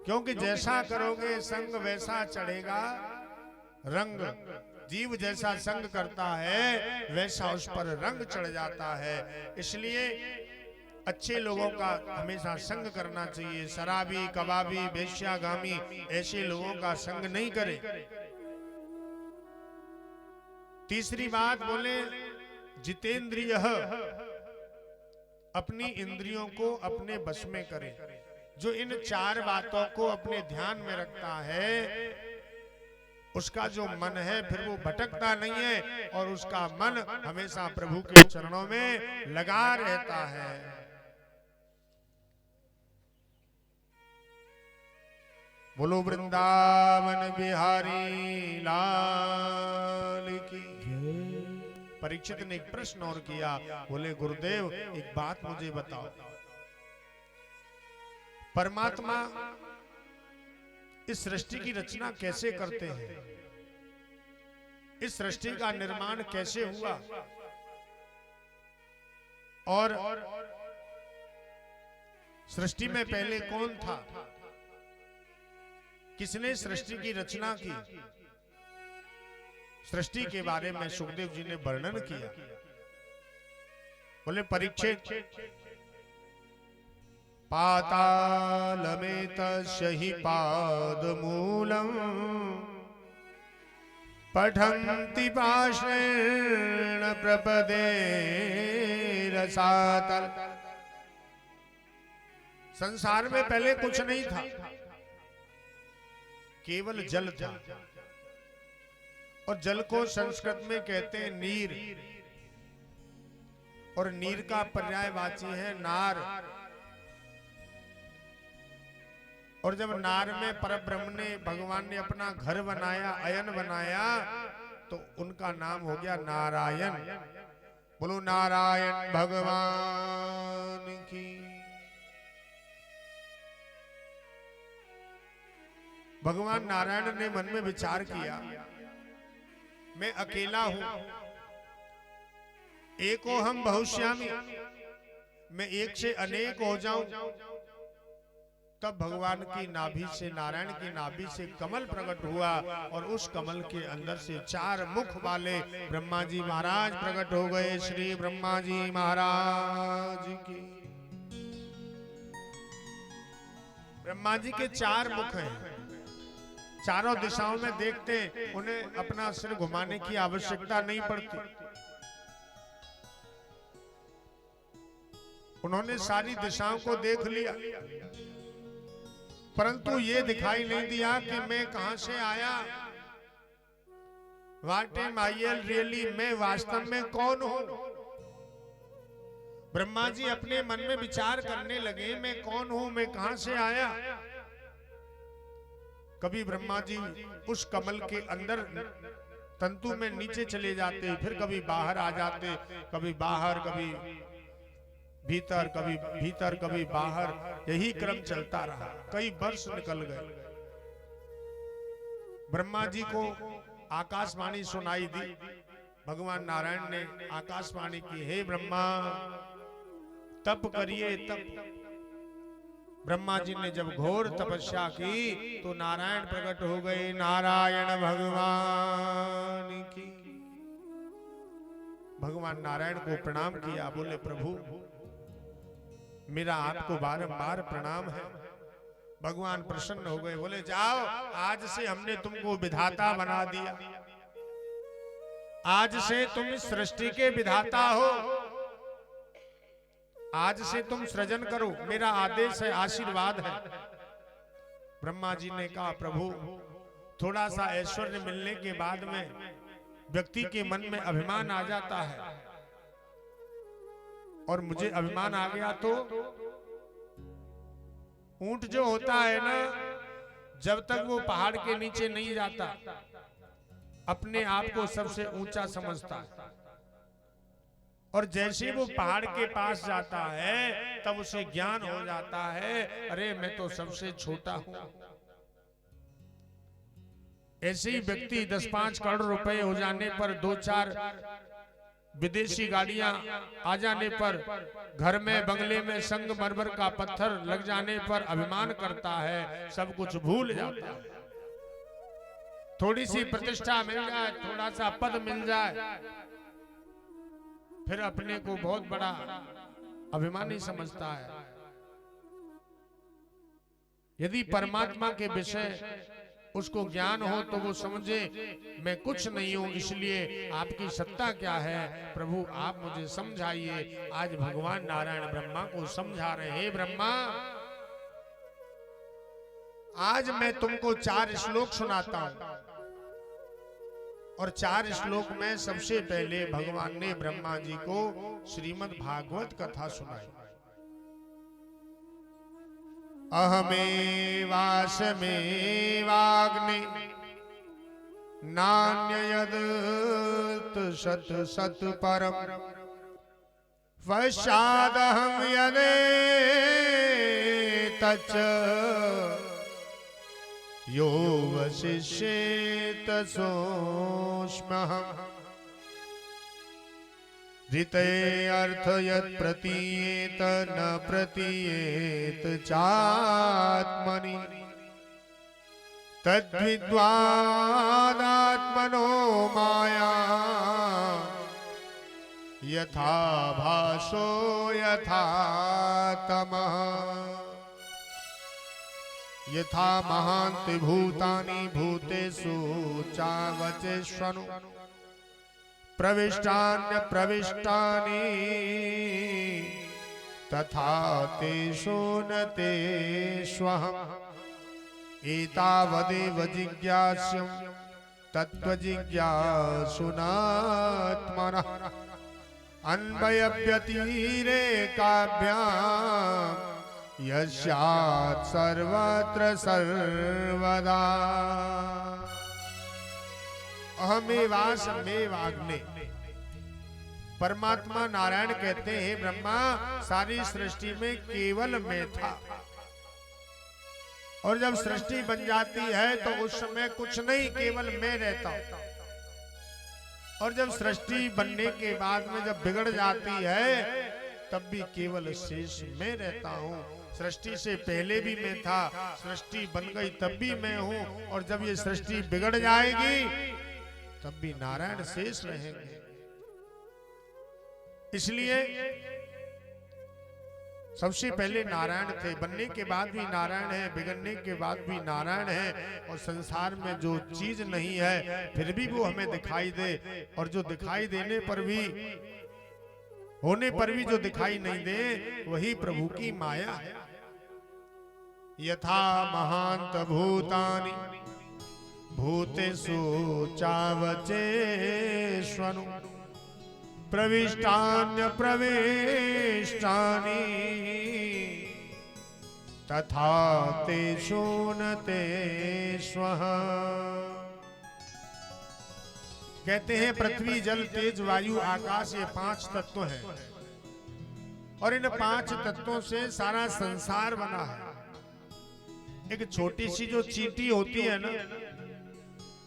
S1: क्योंकि जैसा करोगे संग वैसा चढ़ेगा रंग। जीव जैसा संग करता है वैसा उस पर रंग चढ़ जाता है। इसलिए अच्छे लोगों का हमेशा संग करना चाहिए। शराबी, कबाबी, वेश्यागामी ऐसे लोगों का संग नहीं करें। तीसरी बात बोले जितेंद्रिय, अपनी इंद्रियों को अपने बस में करे। जो इन चार बातों को अपने ध्यान में रखता है उसका जो मन है फिर वो भटकता नहीं है और उसका मन हमेशा प्रभु के चरणों में लगा रहता है। बोलो वृंदावन बिहारी लाल की। परीक्षित ने एक प्रश्न और किया, बोले गुरुदेव एक बात मुझे बताओ, परमात्मा इस सृष्टि की रचना कैसे करते हैं? इस सृष्टि का निर्माण कैसे हुआ? और सृष्टि में पहले कौन था, किसने सृष्टि की रचना की, सृष्टि के बारे में सुखदेव जी ने वर्णन किया। बोले परीक्षित, पातालमेतस्य हि पादमूलम् पठन्ति पाषेण प्रपदे रसातल। संसार में पहले कुछ नहीं था, केवल जल था। और जल को संस्कृत में कहते हैं नीर, और नीर का पर्यायवाची है नार। और जब नार में परब्रह्म ने, भगवान ने अपना घर बनाया, अयन बनाया, तो उनका नाम हो गया नारायण। बोलो नारायण भगवान की। भगवान नारायण ने मन में विचार किया, मैं अकेला हूं, एको हम बहुश्यामी, मैं एक से अनेक हो जाऊं। तब भगवान की नाभि से, नारायण की नाभि से कमल प्रकट हुआ, और उस कमल के अंदर से 4 मुख वाले ब्रह्मा जी महाराज प्रकट हो गए। श्री ब्रह्मा जी महाराज की। ब्रह्मा जी के 4 मुख हैं, चारों दिशाओं में देखते, उन्हें अपना सिर घुमाने की आवश्यकता नहीं पड़ती। उन्होंने सारी दिशाओं को देख लिया, परंतु ये दिखाई नहीं दिया कि मैं कहां से आया। What am I really? मैं वास्तव में कौन हूं। ब्रह्मा जी अपने मन में विचार करने लगे, मैं कौन हूं, मैं कहां से आया। कभी ब्रह्मा जी उस कमल के अंदर तंतु में नीचे चले जाते, फिर कभी बाहर आ जाते, कभी बाहर, कभी भीतर, कभी भीतर, कभी बाहर। यही क्रम चलता रहा, कई वर्ष निकल गए। ब्रह्मा जी को आकाशवाणी सुनाई दी। भगवान नारायण ने आकाशवाणी की, हे ब्रह्मा तप करिए तप। ब्रह्मा जी ने जब घोर तपस्या की तो नारायण प्रकट हो गए। नारायण भगवान की। भगवान नारायण को प्रणाम किया, बोले प्रभु मेरा आपको बारंबार प्रणाम है। भगवान प्रसन्न हो गए, बोले जाओ, आज से हमने तुमको विधाता बना दिया, आज से तुम सृष्टि के विधाता हो, आज से तुम सृजन करो, मेरा आदेश है, आशीर्वाद है। ब्रह्मा जी ने कहा प्रभु थोड़ा सा ऐश्वर्य मिलने के बाद में व्यक्ति के मन में अभिमान आ जाता है, और मुझे अभिमान आ गया तो ऊंट जो होता है ना, जब तक वो पहाड़ के नीचे नहीं जाता अपने आप को सबसे ऊंचा समझता है, और जैसे वो पहाड़ के पास जाता है तब उसे ज्ञान हो जाता है, अरे मैं तो सबसे छोटा हूं। ऐसे ही व्यक्ति 10-5 करोड़ रुपए हो जाने पर, 2-4 विदेशी गाड़ियां आ जाने पर, घर में बंगले में संगमरमर का पत्थर लग जाने पर अभिमान करता है, सब कुछ भूल जाता है। थोड़ी सी प्रतिष्ठा मिल जाए, थोड़ा सा पद मिल जाए, फिर अपने को बहुत बड़ा अभिमानी समझता है। यदि परमात्मा के विषय उसको ज्ञान हो तो वो समझे मैं कुछ नहीं हूं, इसलिए आपकी सत्ता क्या है प्रभु आप मुझे समझाइए। आज भगवान नारायण ब्रह्मा को समझा रहे, हे ब्रह्मा आज मैं तुमको 4 श्लोक सुनाता हूं, और 4 श्लोक में सबसे पहले भगवान ने ब्रह्मा जी को श्रीमद् भागवत कथा सुनाई। अहमेवास्मेवाग्नि नान्ययद् सत् सत् परम पश्चादहं यदेतच्च यो वशिष्येत सोऽस्म्यहम्। ऋते अर्थ यत् प्रतीयेत न प्रतीयेत चात्मनि तद्विद्वादात्मनो माया यथा भासो यथा तमः यथा महान्ति भूतानि भूतेषु चावचेष्वनु प्रविष्टान्य प्रविष्टानि तथा तेषु न तेष्वहम् एतावदेव जिज्ञास्यं तत्त्वजिज्ञासुनात्मनः अन्वयव्यतिरेकाभ्याम् यस्यात् सर्वत्र सर्वदा अहमेवास्म्येवाग्ने। परमात्मा नारायण कहते हैं ब्रह्मा सारी सृष्टि में केवल मैं था, और जब सृष्टि बन जाती है तो उस समय कुछ नहीं, केवल मैं रहता हूं। और जब सृष्टि बनने के बाद में जब बिगड़ जाती है तब भी केवल शेष मैं रहता हूं। सृष्टि से पहले भी मैं था, सृष्टि बन गई तब भी मैं हूं, और जब ये सृष्टि बिगड़ जाएगी तब भी नारायण शेष रहेंगे। इसलिए सबसे पहले नारायण थे, बनने के बाद भी नारायण है, बिगड़ने के बाद भी नारायण है। और संसार में जो चीज नहीं है फिर भी वो हमें दिखाई दे, और जो दिखाई देने पर भी, होने पर भी जो दिखाई नहीं दे, वही प्रभु की माया है। यथा महांत भूतानि भूतेषु चावचेष्वनु प्रविष्टान्य प्रविष्टानि तथा तेषु न तेष्वहम्। कहते हैं पृथ्वी जल तेज वायु आकाश ये 5 तत्व हैं, और इन 5 तत्वों से सारा संसार बना है। एक छोटी सी जो चींटी होती है ना,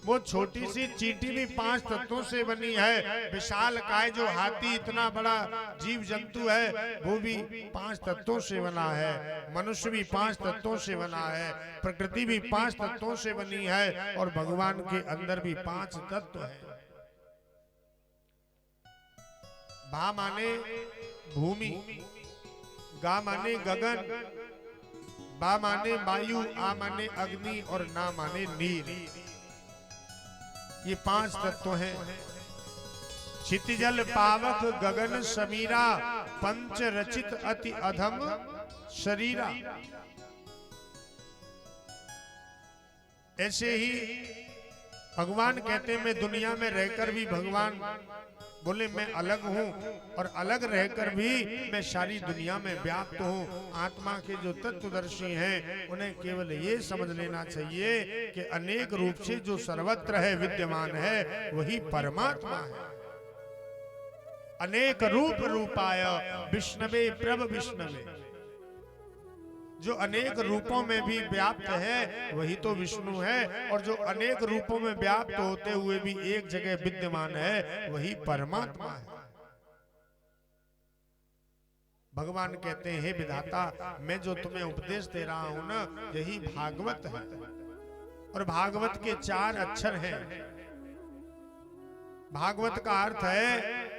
S1: वो छोटी सी चींटी भी 5 तत्वों से बनी है। विशाल काय जो हाथी इतना बड़ा जीव जंतु है वो भी 5 तत्वों से बना है। मनुष्य भी 5 तत्वों से बना है, प्रकृति भी 5 तत्वों से बनी है, और भगवान के अंदर भी 5 तत्व है। भा माने भूमि, गा माने गगन, बा माने वायु, आ माने अग्नि, और ना माने नीर। ये 5 तत्व हैं। क्षितिजल पावक गगन समीरा पंच रचित अति अधम शरीरा। ऐसे ही भगवान कहते हैं मैं दुनिया में रहकर भी, भगवान बोले मैं अलग हूं, और अलग रहकर भी मैं सारी दुनिया में व्याप्त हूं। आत्मा के जो तत्वदर्शी हैं उन्हें केवल ये समझ लेना चाहिए कि अनेक रूप से जो सर्वत्र है विद्यमान है वही परमात्मा है। अनेक रूप रूपाय विष्णवे प्रभ विष्णवे। जो अनेक रूपों में भी व्याप्त है वही तो विष्णु है, और जो अनेक रूपों में व्याप्त होते हुए भी एक जगह विद्यमान है वही परमात्मा है। भगवान कहते हैं हे विधाता, मैं जो तुम्हें उपदेश दे रहा हूं ना, यही भागवत है। और भागवत के 4 अक्षर हैं। भागवत का अर्थ है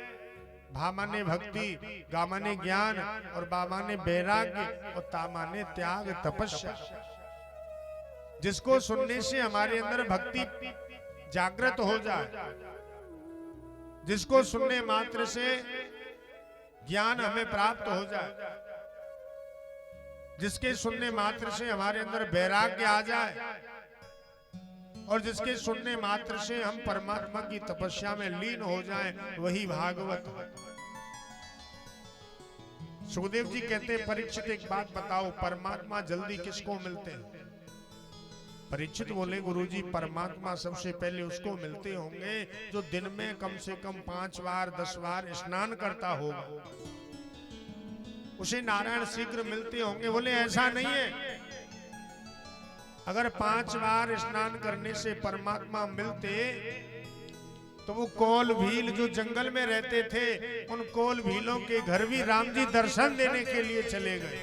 S1: भा माने भक्ति, गा माने ज्ञान, और बा माने वैराग्य, और ता माने त्याग तपस्या। जिसको सुनने से हमारे अंदर भक्ति जागृत हो जाए, जिसको सुनने मात्र से ज्ञान हमें प्राप्त हो जाए, जिसके सुनने मात्र से हमारे अंदर वैराग्य आ जाए, और जिसके सुनने मात्र से हम परमात्मा की तपस्या में लीन हो जाएं, वही भागवत है। सुखदेव जी कहते हैं परीक्षित एक बात बताओ, परमात्मा जल्दी किसको मिलते हैं? परीक्षित बोले गुरुजी परमात्मा सबसे पहले उसको मिलते होंगे जो दिन में कम से कम 5 बार 10 बार स्नान करता होगा, उसे नारायण शीघ्र मिलते होंगे। बोले ऐसा नहीं है, अगर 5 बार स्नान करने से परमात्मा मिलते तो वो कोल भील जो जंगल में रहते थे, उन कोल भीलों के घर भी राम जी दर्शन देने के लिए चले गए।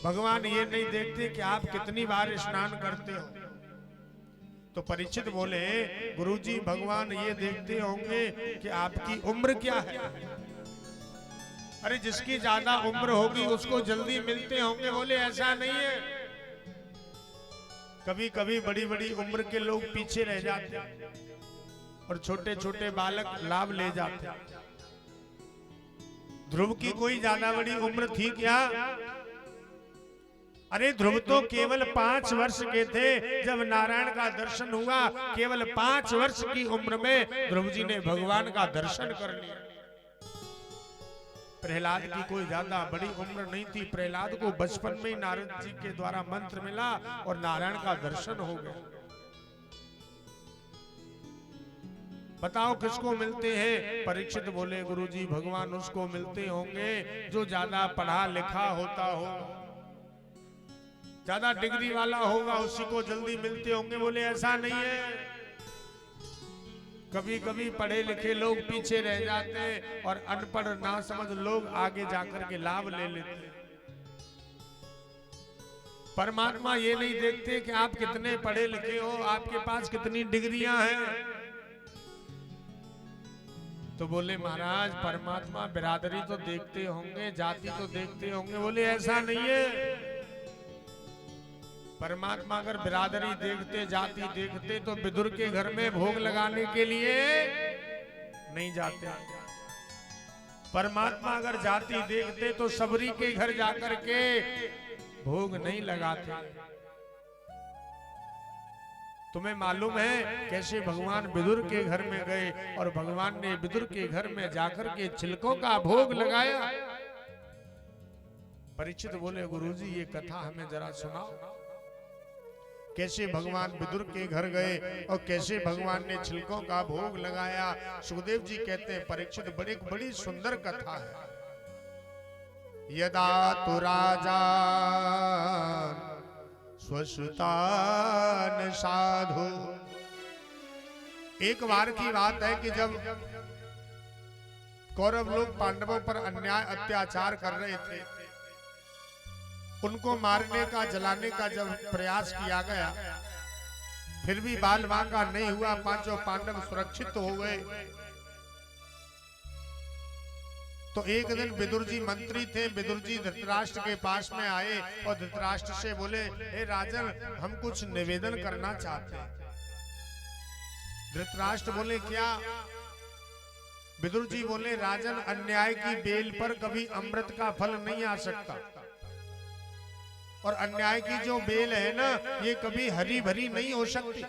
S1: भगवान ये नहीं देखते कि आप कितनी बार स्नान करते हो। तो परीक्षित बोले, गुरुजी भगवान ये देखते होंगे कि आपकी उम्र क्या है। अरे जिसकी ज्यादा उम्र होगी उसको जल्दी मिलते होंगे। बोले ऐसा नहीं है, कभी कभी बड़ी बड़ी उम्र के लोग पीछे रह जाते और छोटे छोटे बालक लाभ ले जाते। ध्रुव की कोई ज्यादा बड़ी उम्र थी क्या? अरे ध्रुव तो केवल 5 वर्ष के थे जब नारायण का दर्शन हुआ। केवल 5 वर्ष की उम्र में ध्रुव जी ने भगवान का दर्शन कर लिया। प्रहलाद की कोई ज्यादा बड़ी उम्र नहीं थी। प्रहलाद को बचपन में ही नारद जी के द्वारा मंत्र मिला और नारायण का दर्शन हो गया। बताओ किसको मिलते हैं? परीक्षित बोले, गुरुजी भगवान उसको मिलते होंगे जो ज्यादा पढ़ा लिखा होता हो, ज्यादा डिग्री वाला होगा, उसी को जल्दी मिलते होंगे। बोले ऐसा नहीं है, कभी कभी पढ़े लिखे लोग पीछे रह जाते हैं और अनपढ़ ना समझ लोग आगे जाकर के लाभ ले लेते। परमात्मा ये नहीं देखते कि आप कितने पढ़े लिखे हो, आपके पास कितनी डिग्रियां हैं। तो बोले महाराज परमात्मा बिरादरी तो देखते होंगे, जाति तो देखते होंगे। बोले ऐसा नहीं है, परमात्मा अगर बिरादरी देखते, जाति देखते तो विदुर के घर में भोग लगाने के लिए नहीं जाते। परमात्मा अगर जाति देखते तो सबरी के घर जाकर के भोग नहीं लगाते। तुम्हें मालूम है कैसे भगवान विदुर के घर में गए और भगवान ने विदुर के घर में जाकर के छिलकों का भोग लगाया। परीक्षित बोले, गुरुजी ये कथा हमें जरा सुनाओ। कैसे भगवान विदुर के घर गए और कैसे भगवान ने छिलकों का भोग लगाया। सुखदेव जी कहते हैं, परीक्षित बड़ी सुंदर कथा है। यदा तु राजा स्वसुतान साधु। एक बार की बात है कि जब कौरव लोग पांडवों पर अन्याय अत्याचार कर रहे थे, उनको मारने का, जलाने का जब प्रयास किया गया, फिर भी बाल बांका नहीं हुआ। 5 पांडव सुरक्षित हो गए। तो एक दिन विदुर जी मंत्री थे, विदुर जी धृतराष्ट्र के पास में आए और धृतराष्ट्र से बोले, हे राजन हम कुछ निवेदन करना चाहते हैं। धृतराष्ट्र बोले क्या? विदुर जी बोले, राजन अन्याय की बेल पर कभी अमृत का फल नहीं आ सकता, और अन्याय की जो बेल है ना, ये कभी हरी भरी नहीं हो सकती।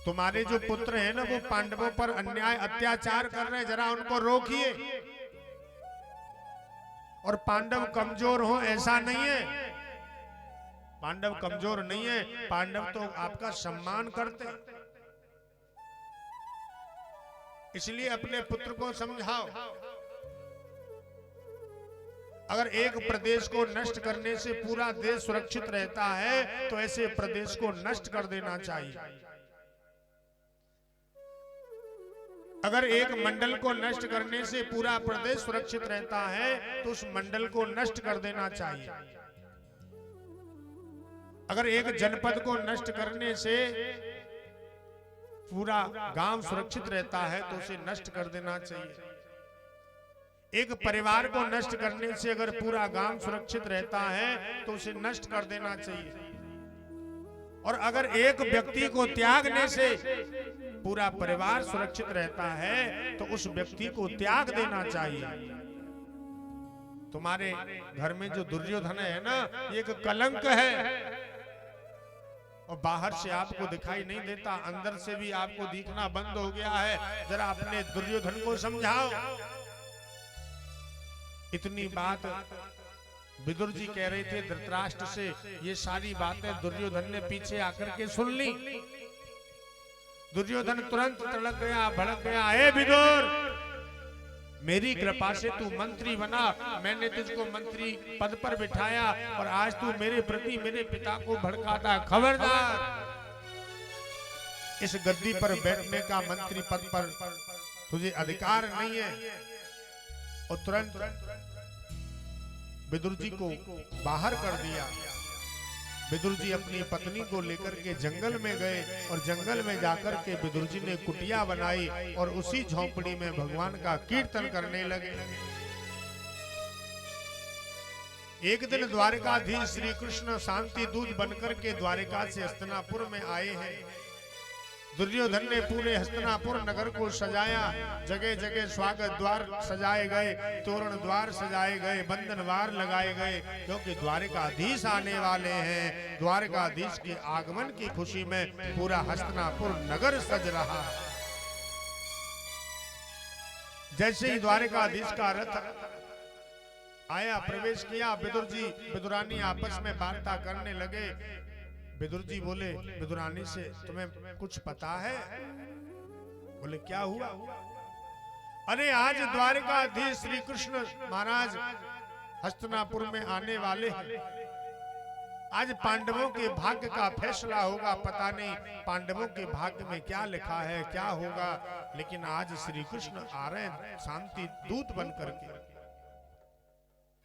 S1: तुम्हारे जो पुत्र है ना, वो पांडवों पर अन्याय अत्याचार कर रहे हैं, जरा उनको रोकिए। और पांडव कमजोर हो ऐसा नहीं है, पांडव कमजोर नहीं है, पांडव तो आपका सम्मान करते। इसलिए अपने पुत्र को समझाओ। अगर एक प्रदेश को नष्ट करने से पूरा देश सुरक्षित रहता है तो ऐसे प्रदेश को नष्ट कर देना चाहिए। अगर एक मंडल को नष्ट करने से पूरा प्रदेश सुरक्षित रहता है तो उस मंडल को नष्ट कर देना चाहिए। अगर एक जनपद को नष्ट करने से पूरा गांव सुरक्षित रहता है तो उसे नष्ट कर देना चाहिए। एक परिवार को नष्ट करने से अगर पूरा गांव सुरक्षित रहता है तो उसे नष्ट कर देना चाहिए। और अगर एक व्यक्ति को त्यागने से पूरा परिवार सुरक्षित रहता है तो उस व्यक्ति को त्याग देना चाहिए। तुम्हारे घर में जो दुर्योधन है ना, ये एक कलंक है, और बाहर से आपको दिखाई नहीं देता, अंदर से भी आपको दिखना बंद हो गया है। जरा अपने दुर्योधन को समझाओ। इतनी बात विदुर जी कह रहे थे धृतराष्ट्र से, ये सारी बातें दुर्योधन ने पीछे आकर के सुन ली। दुर्योधन तुरंत तड़क गया, भड़क गया, हे विदुर, मेरी कृपा से तू मंत्री बना, मैंने तुझको मंत्री पद पर बिठाया और आज तू मेरे प्रति मेरे पिता को भड़काता है। खबरदार, इस गद्दी पर बैठने का, मंत्री पद पर तुझे अधिकार नहीं है। और तुरंत विदुर जी को बाहर कर दिया। विदुर जी अपनी पत्नी को लेकर के जंगल में गए और जंगल में जाकर के विदुर जी ने कुटिया बनाई और उसी झोंपड़ी में भगवान का कीर्तन करने लगे। एक दिन द्वारकाधीश श्री कृष्ण शांति दूत बनकर के द्वारिका से हस्तिनापुर में आए हैं। दुर्योधन ने पूरे हस्तिनापुर नगर को सजाया। जगह जगह स्वागत द्वार सजाए गए, तोरण द्वार सजाए गए, बंधन द्वार लगाए गए, क्योंकि द्वारिकाधीश आने वाले हैं। द्वारिकाधीश के आगमन की खुशी में पूरा हस्तिनापुर नगर सज रहा। जैसे ही द्वारिकाधीश का रथ आया, प्रवेश किया, विदुर जी विदुरानी आपस में वार्ता करने लगे। विदुर जी बोले विदुरानी से, तुम्हें कुछ पता है? बोले क्या हुआ? अरे आज द्वारिकाधीश श्री कृष्ण महाराज हस्तिनापुर में आने वाले हैं। आज पांडवों के भाग्य का फैसला होगा। पता नहीं पांडवों के भाग्य में क्या लिखा है, क्या होगा, लेकिन आज श्री कृष्ण आ रहे हैं शांति दूत बनकर के।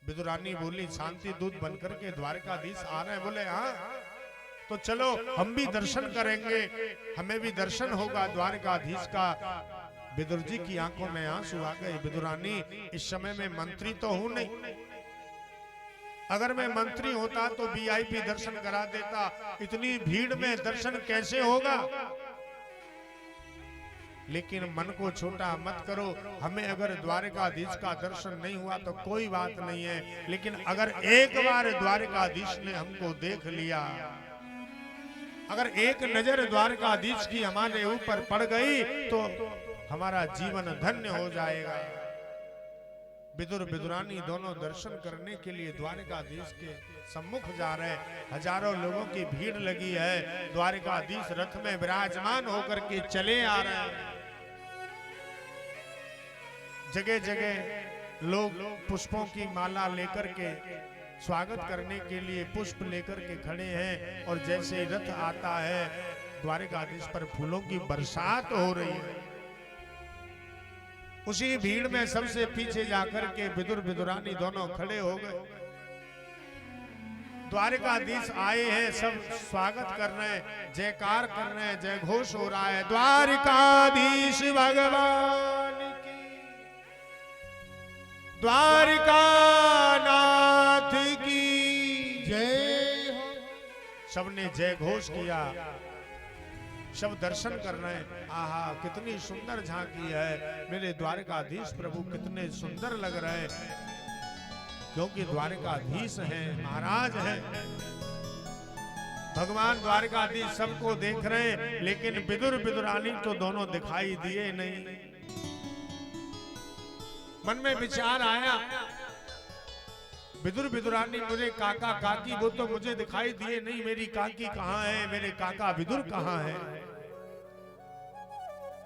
S1: विदुरानी बोली शांति दूत बनकर के द्वारकाधीश आ रहे हैं? बोले हाँ, तो चलो हम भी दर्शन करेंगे, हमें भी दर्शन होगा द्वारकाधीश का। विदुर जी की आंखों में आंसू आ गए। विदुरानी, इस समय में मंत्री तो हूं नहीं, अगर मैं मंत्री होता तो वीआईपी दर्शन करा देता, इतनी भीड़ में दर्शन कैसे होगा? लेकिन मन को छोटा मत करो। हमें अगर द्वारकाधीश का दर्शन नहीं हुआ तो कोई बात नहीं है, लेकिन अगर एक बार द्वारकाधीश ने हमको देख लिया, अगर एक नजर द्वारकाधीश की हमारे ऊपर पड़ गई तो हमारा जीवन धन्य हो जाएगा। विदुर विदुरानी दोनों दर्शन करने के लिए द्वारकाधीश के सम्मुख जा रहे हैं। हजारों लोगों की भीड़ लगी है। द्वारकाधीश रथ में विराजमान होकर के चले आ रहे हैं। जगह जगह लोग पुष्पों की माला लेकर के स्वागत करने के लिए पुष्प लेकर के खड़े हैं। और जैसे रथ आता है, द्वारकाधीश पर फूलों की बरसात हो रही है। उसी भीड़ में सबसे पीछे जाकर के विदुर विदुरानी दोनों खड़े हो गए। द्वारकाधीश आए हैं, सब स्वागत कर रहे हैं, जयकार कर रहे हैं, जय घोष हो रहा है। द्वारकाधीश भगवान की, द्वारिकानाथ की
S2: जय हो।
S1: सबने जय घोष किया। सब दर्शन कर रहे हैं। आहा, कितनी सुंदर झांकी है। मेरे द्वारकाधीश प्रभु कितने सुंदर लग रहे हैं, क्योंकि द्वारकाधीश हैं, महाराज हैं। भगवान द्वारकाधीश सबको देख रहे हैं, लेकिन विदुर विदुरानी तो दोनों दिखाई दिए नहीं। मन में विचार आया, विदुर विदुरानी मुझे काका काकी, वो तो मुझे दिखाई दिए नहीं, मेरी काकी कहाँ है, मेरे काका विदुर कहाँ है?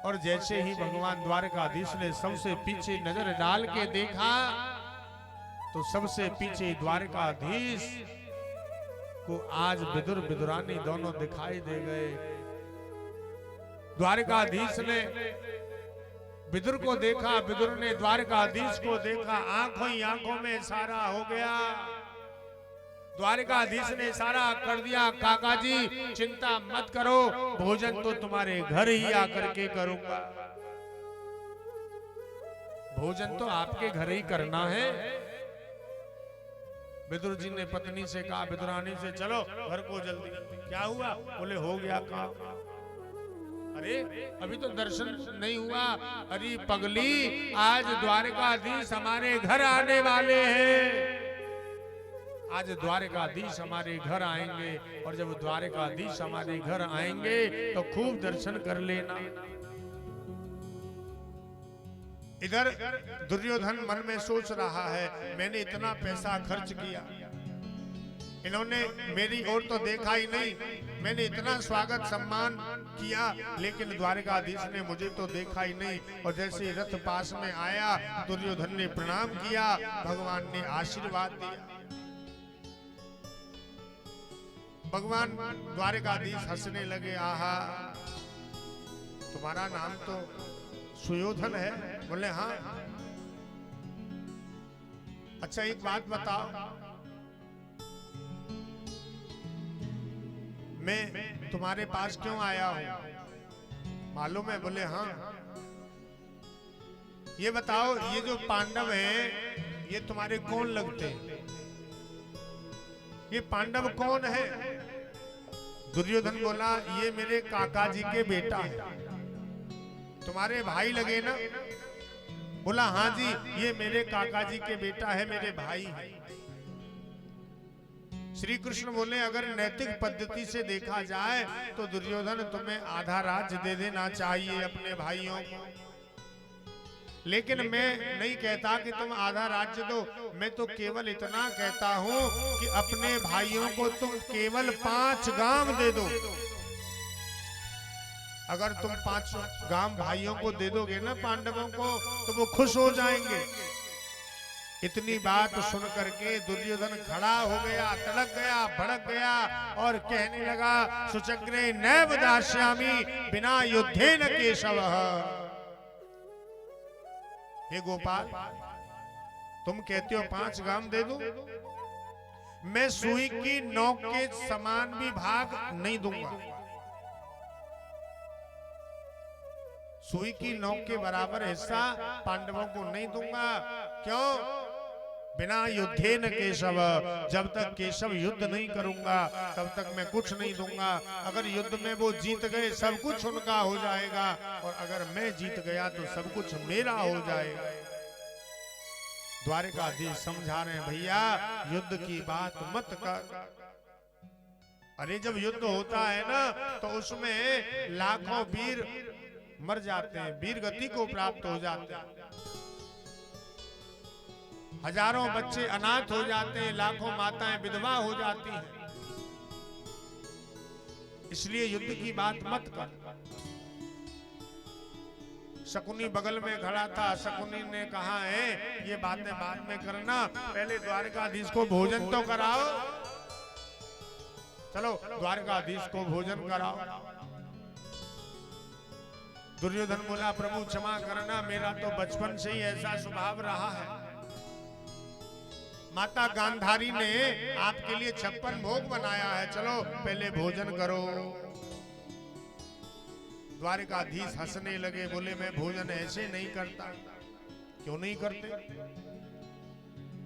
S1: और जैसे ही भगवान द्वारकाधीश ने सबसे पीछे नजर डाल के देखा, तो सबसे पीछे द्वारकाधीश को आज विदुर विदुरानी दोनों दिखाई दे गए। द्वारकाधीश ने विदुर को देखा, विदुर ने द्वारकाधीश को देखा, आंखों ही आंखों में इशारा हो गया। द्वारकाधीश ने इशारा कर दिया, काका जी चिंता मत करो, भोजन तो तुम्हारे घर ही आकर के करूंगा। भोजन तो आपके घर ही करना है। विदुर जी ने पत्नी से कहा, विदुरानी से, चलो घर को जल्दी। क्या हुआ? बोले हो गया काम। अरे अभी तो दर्शन नहीं हुआ। अरे पगली, आज द्वारकाधीश हमारे घर आने वाले हैं। आज द्वारकाधीश हमारे घर आएंगे, और जब द्वारकाधीश हमारे घर आएंगे तो खूब दर्शन कर लेना। इधर दुर्योधन मन में सोच रहा है, मैंने इतना पैसा खर्च किया, इन्होंने मेरी ओर तो देखा ही नहीं, मैंने इतना स्वागत सम्मान किया, लेकिन द्वारकाधीश ने मुझे तो देखा ही नहीं। और जैसे रथ पास में आया, दुर्योधन ने प्रणाम किया, भगवान ने आशीर्वाद दिया। भगवान द्वारकाधीश हंसने लगे, आहा तुम्हारा नाम तो सुयोधन है। बोले हाँ। अच्छा एक बात बताओ, मैं तुम्हारे पास क्यों आया हूं, मालूम है? बोले हाँ। ये बताओ, ये जो पांडव हैं ये तुम्हारे कौन लगते हैं? ये पांडव कौन है? दुर्योधन बोला ये मेरे काका जी के बेटा है। तुम्हारे भाई लगे ना? बोला हाँ जी, ये मेरे काका जी के बेटा है, मेरे भाई है। श्री कृष्ण बोले अगर नैतिक पद्धति से देखा जाए तो दुर्योधन तुम्हें आधा राज्य दे देना चाहिए अपने भाइयों को, लेकिन मैं नहीं कहता कि तुम आधा राज्य दो। मैं तो केवल इतना कहता हूं कि अपने भाइयों को तुम केवल 5 गांव दे दो। अगर तुम 5 गांव भाइयों को दे दोगे ना पांडवों को, तो वो खुश हो जाएंगे। इतनी बात सुन करके दुर्योधन खड़ा हो गया, तड़क गया, भड़क गया और कहने लगा सुचक्रे नैव दास्यामि बिना युद्धेन केशवः। हे गोपाल, तुम कहते हो 5 गांव दे दो, मैं सुई की नोक के समान भी भाग नहीं दूंगा। सुई की नोक के बराबर हिस्सा पांडवों को नहीं दूंगा। क्यों? बिना युद्धेन केशव, जब तक केशव युद्ध नहीं करूंगा तब तक मैं कुछ नहीं दूंगा। अगर युद्ध में वो जीत गए सब कुछ उनका हो जाएगा, और अगर मैं जीत गया तो सब कुछ मेरा हो जाएगा। द्वारिकाधीश समझा रहे हैं भैया युद्ध की बात मत कर। अरे जब युद्ध होता है ना तो उसमें लाखों वीर मर जाते हैं, वीर गति को प्राप्त हो जाते हैं, हजारों बच्चे अनाथ हो जाते हैं, लाखों माताएं विधवा हो जाती हैं। इसलिए युद्ध की बात मत कर। शकुनी बगल में खड़ा था, शकुनी ने कहा है ये बातें बाद में करना, पहले द्वारकाधीश को भोजन तो कराओ। चलो द्वारकाधीश को भोजन कराओ। दुर्योधन बोला प्रभु क्षमा करना, मेरा तो बचपन से ही ऐसा स्वभाव रहा है। माता गांधारी ने आपके लिए 56 भोग बनाया है, चलो पहले भोजन करो। द्वारिकाधीश हंसने लगे, बोले मैं भोजन ऐसे नहीं करता। क्यों नहीं करते?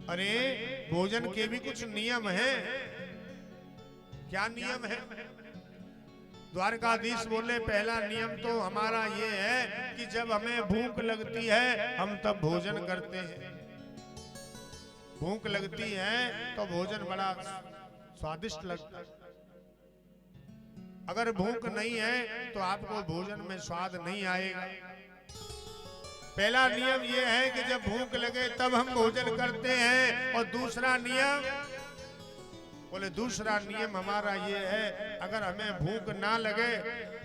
S1: अरे भोजन के भी कुछ नियम हैं। क्या नियम है? द्वारकाधीश बोले पहला नियम तो हमारा ये है कि जब हमें भूख लगती है हम तब भोजन करते हैं। भूख लगती है तो भोजन बड़ा स्वादिष्ट लगता है। अगर भूख नहीं है तो आपको भोजन में स्वाद नहीं आएगा। पहला नियम यह है कि जब भूख लगे तब हम भोजन करते हैं। और दूसरा नियम, बोले दूसरा नियम हमारा ये है अगर हमें भूख ना लगे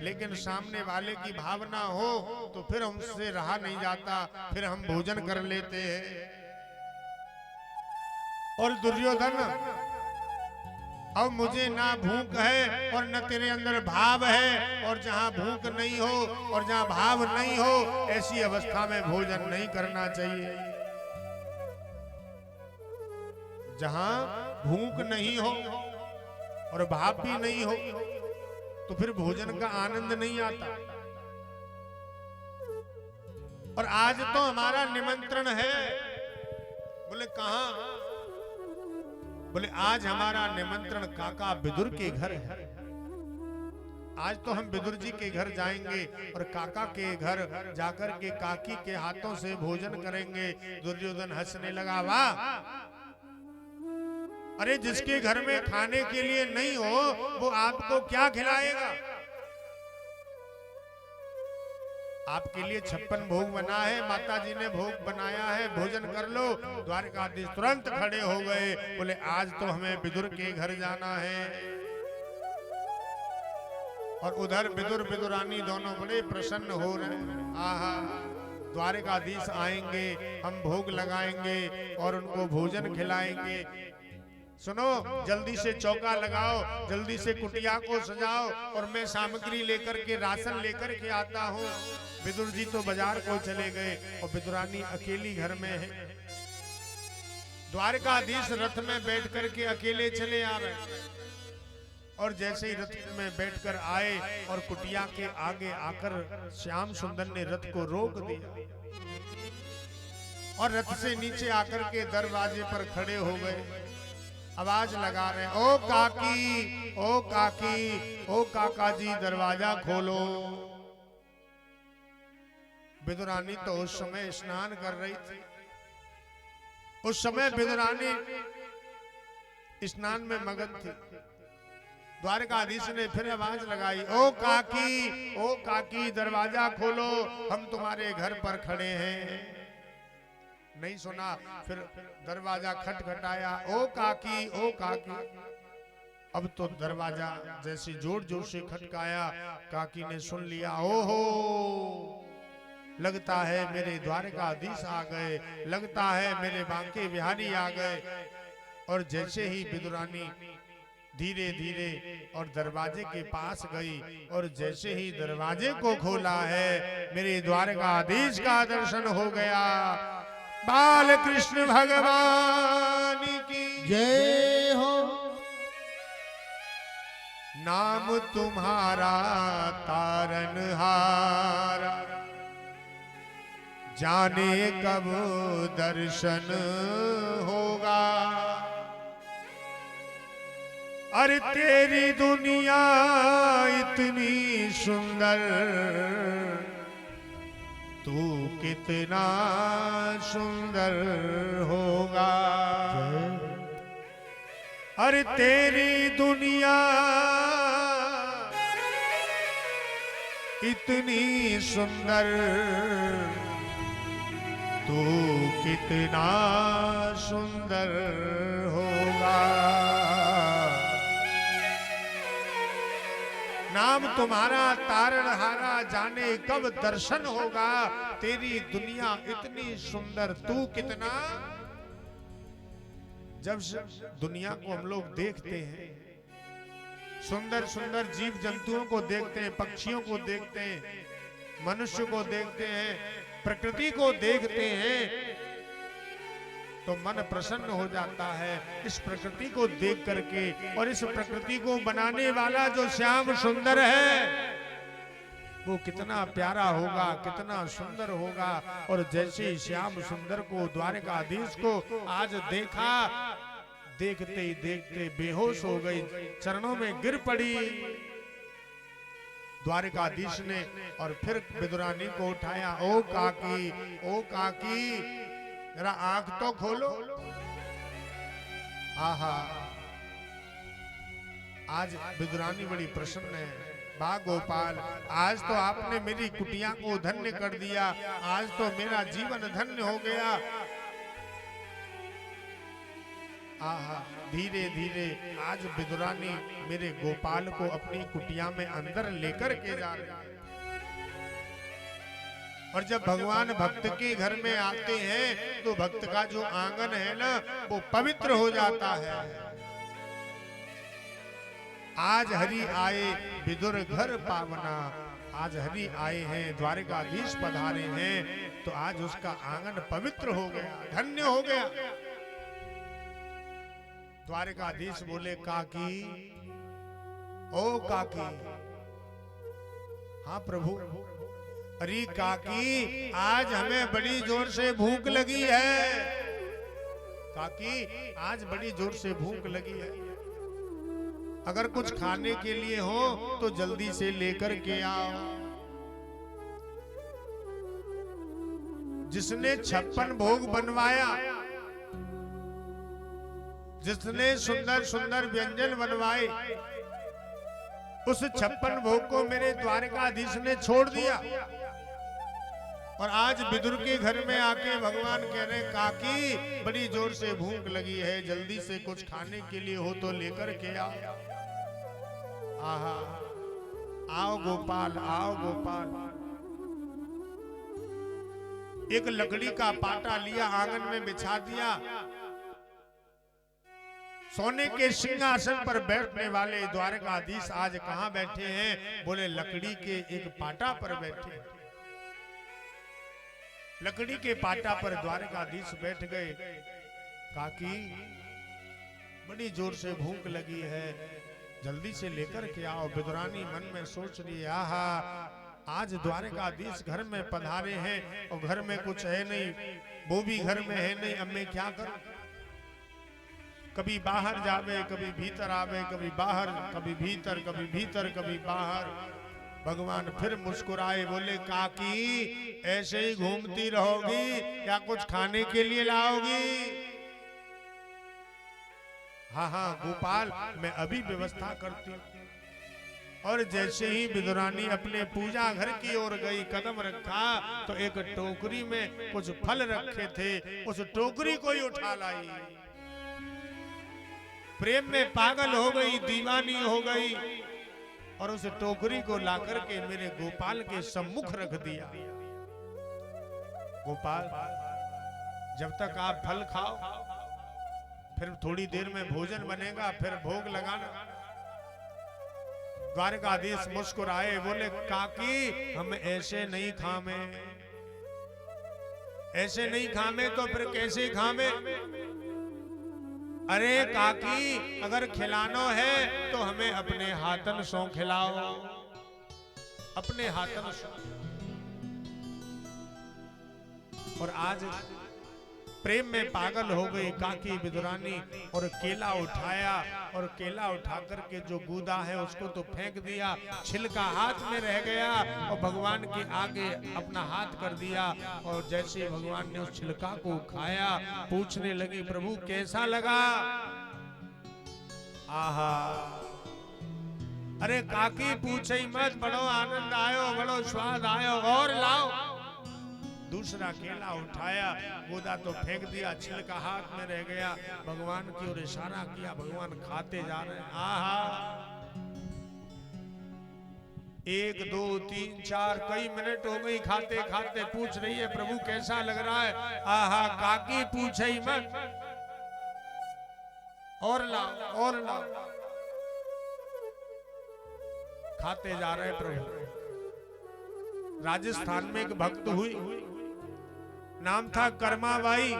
S1: लेकिन सामने वाले की भावना हो तो फिर हमसे रहा नहीं जाता, फिर हम भोजन कर लेते हैं। और दुर्योधन अब मुझे ना भूख है और न तेरे अंदर भाव है, और जहां भूख नहीं हो और जहां भाव नहीं हो ऐसी अवस्था में भोजन नहीं करना चाहिए। जहां भूख नहीं हो और भाव भी नहीं हो तो फिर भोजन का आनंद नहीं आता। और आज तो हमारा निमंत्रण है। बोले कहां? बोले आज हमारा निमंत्रण काका विदुर के घर है। आज तो हम विदुर जी के घर जाएंगे और काका के घर जाकर के काकी के हाथों से भोजन करेंगे। दुर्योधन हंसने लगा, वाह! अरे जिसके घर में खाने के लिए नहीं हो वो आपको क्या खिलाएगा? आपके लिए 56 भोग बना है, माता जी ने भोग बनाया है, भोजन कर लो। द्वारकाधीश तुरंत खड़े हो गए, बोले आज तो हमें विदुर के घर जाना है। और उधर विदुर विदुरानी दोनों बड़े प्रसन्न हो रहे हैं। आहा, द्वारकाधीश आएंगे, हम भोग लगाएंगे और उनको भोजन खिलाएंगे। सुनो, जल्दी से चौका लगाओ, जल्दी से कुटिया को सजाओ और मैं सामग्री लेकर के, राशन लेकर के आता हूँ। विदुर जी तो बाजार को चले गए और विदुरानी अकेली घर में है। द्वारकाधीश रथ में बैठ करके अकेले चले आ रहे हैं और जैसे ही रथ में बैठकर आए और कुटिया के आगे आकर श्याम सुंदर ने रथ को रोक दिया और रथ से नीचे आकर के दरवाजे पर खड़े हो गए। आवाज लगा रहे, ओ काकी, ओ काकी, ओ काका जी, दरवाजा खोलो। विदुरानी तो उस समय स्नान कर रही थी। उस समय विदुरानी स्नान में मगन थी। द्वारकाधीश ने फिर आवाज लगाई, ओ काकी, दरवाजा खोलो, हम तुम्हारे घर पर खड़े हैं। नहीं सुना, फिर दरवाजा खटखटाया, ओ काकी। अब तो दरवाजा जैसे जोर जोर से खटकाया, काकी ने सुन लिया। ओहो, लगता है मेरे द्वारकाधीश आ गए, लगता है मेरे बांके बिहारी आ गए। और जैसे ही विदुरानी धीरे धीरे और दरवाजे के पास गई और जैसे ही दरवाजे को खोला है, मेरे द्वारकाधीश का दर्शन हो गया। बाल कृष्ण भगवान की
S2: जय हो।
S1: नाम तुम्हारा तारनहारा, जाने कब दर्शन होगा। अरे तेरी दुनिया इतनी सुंदर, तू कितना सुंदर होगा। अरे तेरी दुनिया इतनी सुंदर, तू कितना सुंदर होगा। नाम तुम्हारा तारणहारा, जाने कब दर्शन होगा। तेरी दुनिया इतनी सुंदर, तू कितना। जब दुनिया को हम लोग देखते हैं, सुंदर सुंदर जीव जंतुओं को देखते हैं, पक्षियों को देखते हैं, मनुष्य को देखते हैं, प्रकृति को देखते हैं, तो मन प्रसन्न हो जाता है इस प्रकृति को देख करके। और इस प्रकृति को बनाने वाला जो श्याम सुंदर है, वो कितना प्यारा होगा, कितना सुंदर होगा। और जैसे श्याम सुंदर को, द्वारकाधीश को आज देखा, देखते ही देखते बेहोश हो गई, चरणों में गिर पड़ी। द्वारकाधीश ने और फिर विदुरानी को उठाया, ओ काकी, जरा आंख तो खोलो। आहा, आज विदुरानी बड़ी प्रसन्न है। बा गोपाल, आज तो आपने मेरी कुटिया को धन्य कर दिया, आज तो मेरा जीवन धन्य हो गया। आहा, धीरे धीरे आज विदुरानी मेरे गोपाल को अपनी कुटिया में अंदर लेकर के जा रही है। और जब भगवान भक्त के घर में आते हैं तो भक्त का जो आंगन है ना, वो पवित्र हो जाता है। आज हरि आए विदुर घर पावना, आज हरि आए हैं, द्वारकाधीश पधारे हैं, तो आज उसका आंगन पवित्र हो गया, धन्य हो गया। द्वारकाधीश बोले, काकी, ओ काकी। हाँ प्रभु। अरे काकी, आज हमें बड़ी जोर से भूख लगी है। काकी, आज बड़ी जोर से भूख लगी है, अगर कुछ खाने के लिए हो तो जल्दी से लेकर के आओ। जिसने 56 भोग बनवाया, जिसने सुंदर सुंदर व्यंजन बनवाए, उस 56 भोग को मेरे द्वारकाधीश ने छोड़ दिया। और आज विदुर के घर में आके भगवान कह रहे, काकी बड़ी जोर से भूख लगी है, जल्दी से कुछ खाने के लिए हो तो लेकर के आओ। आहा, आओ गोपाल, आओ गोपाल। एक लकड़ी का पाटा लिया, आंगन में बिछा दिया, सोने के सिंहासन पर बैठने वाले द्वारकाधीश आज कहां बैठे हैं? बोले लकड़ी के एक पाटा पर बैठे। लकड़ी के पाटा पर द्वारकाधीश बैठ गए। काकी बड़ी जोर से भूख लगी है, जल्दी से लेकर के आओ। विदुरानी मन में सोच रही, आहा आज द्वारकाधीश घर में पधारे हैं और घर में कुछ है नहीं, वो भी घर में है नहीं, अब मैं क्या करूं? कभी बाहर जावे, कभी भीतर आवे, कभी बाहर, कभी भीतर, कभी भीतर, कभी बाहर। भगवान फिर मुस्कुराए, बोले काकी ऐसे ही घूमती रहोगी या कुछ खाने के लिए लाओगी? हाँ हाँ गोपाल, मैं अभी व्यवस्था करती हूँ। और जैसे ही विदुरानी अपने पूजा घर की ओर गई, कदम रखा तो एक टोकरी में कुछ फल रखे थे, उस टोकरी को ही उठा लाई। प्रेम में पागल हो गई, दीवानी हो गई और उस टोकरी को लाकर के मेरे गोपाल के सम्मुख रख दिया। गोपाल जब तक आप फल खाओ, फिर थोड़ी देर में भोजन बनेगा, फिर भोग लगाना। द्वारकाधीश मुस्कुराए, बोले काकी हम ऐसे नहीं खामे, ऐसे नहीं खामे तो फिर कैसे खामे? अरे काकी अगर खिलानो है तो हमें अपने हाथन सो खिलाओ, अपने हाथन सो। और आज प्रेम में पागल हो गई काकी विदुरानी और केला उठाया और केला उठा करके जो गूदा है उसको तो फेंक दिया, छिलका हाथ में रह गया और भगवान के आगे अपना हाथ कर दिया। और जैसे भगवान ने उस छिलका को खाया, पूछने लगी प्रभु कैसा लगा? आहा, अरे काकी पूछे मत, बड़ो आनंद आयो, बड़ो स्वाद आयो, और लाओ। दूसरा केला उठाया, गूदा तो फेंक दिया, छिलका हाथ में रह गया। भगवान की ओर इशारा किया, भगवान खाते जा रहे हैं। आहा, 1 2 3 4 कई मिनट हो गई खाते खाते। पूछ रही है प्रभु कैसा लग रहा है? आहा, काकी पूछे ही मत, और लाओ और लाओ। खाते जा रहे प्रभु। राजस्थान में एक भक्त हुई, नाम था कर्माबाई।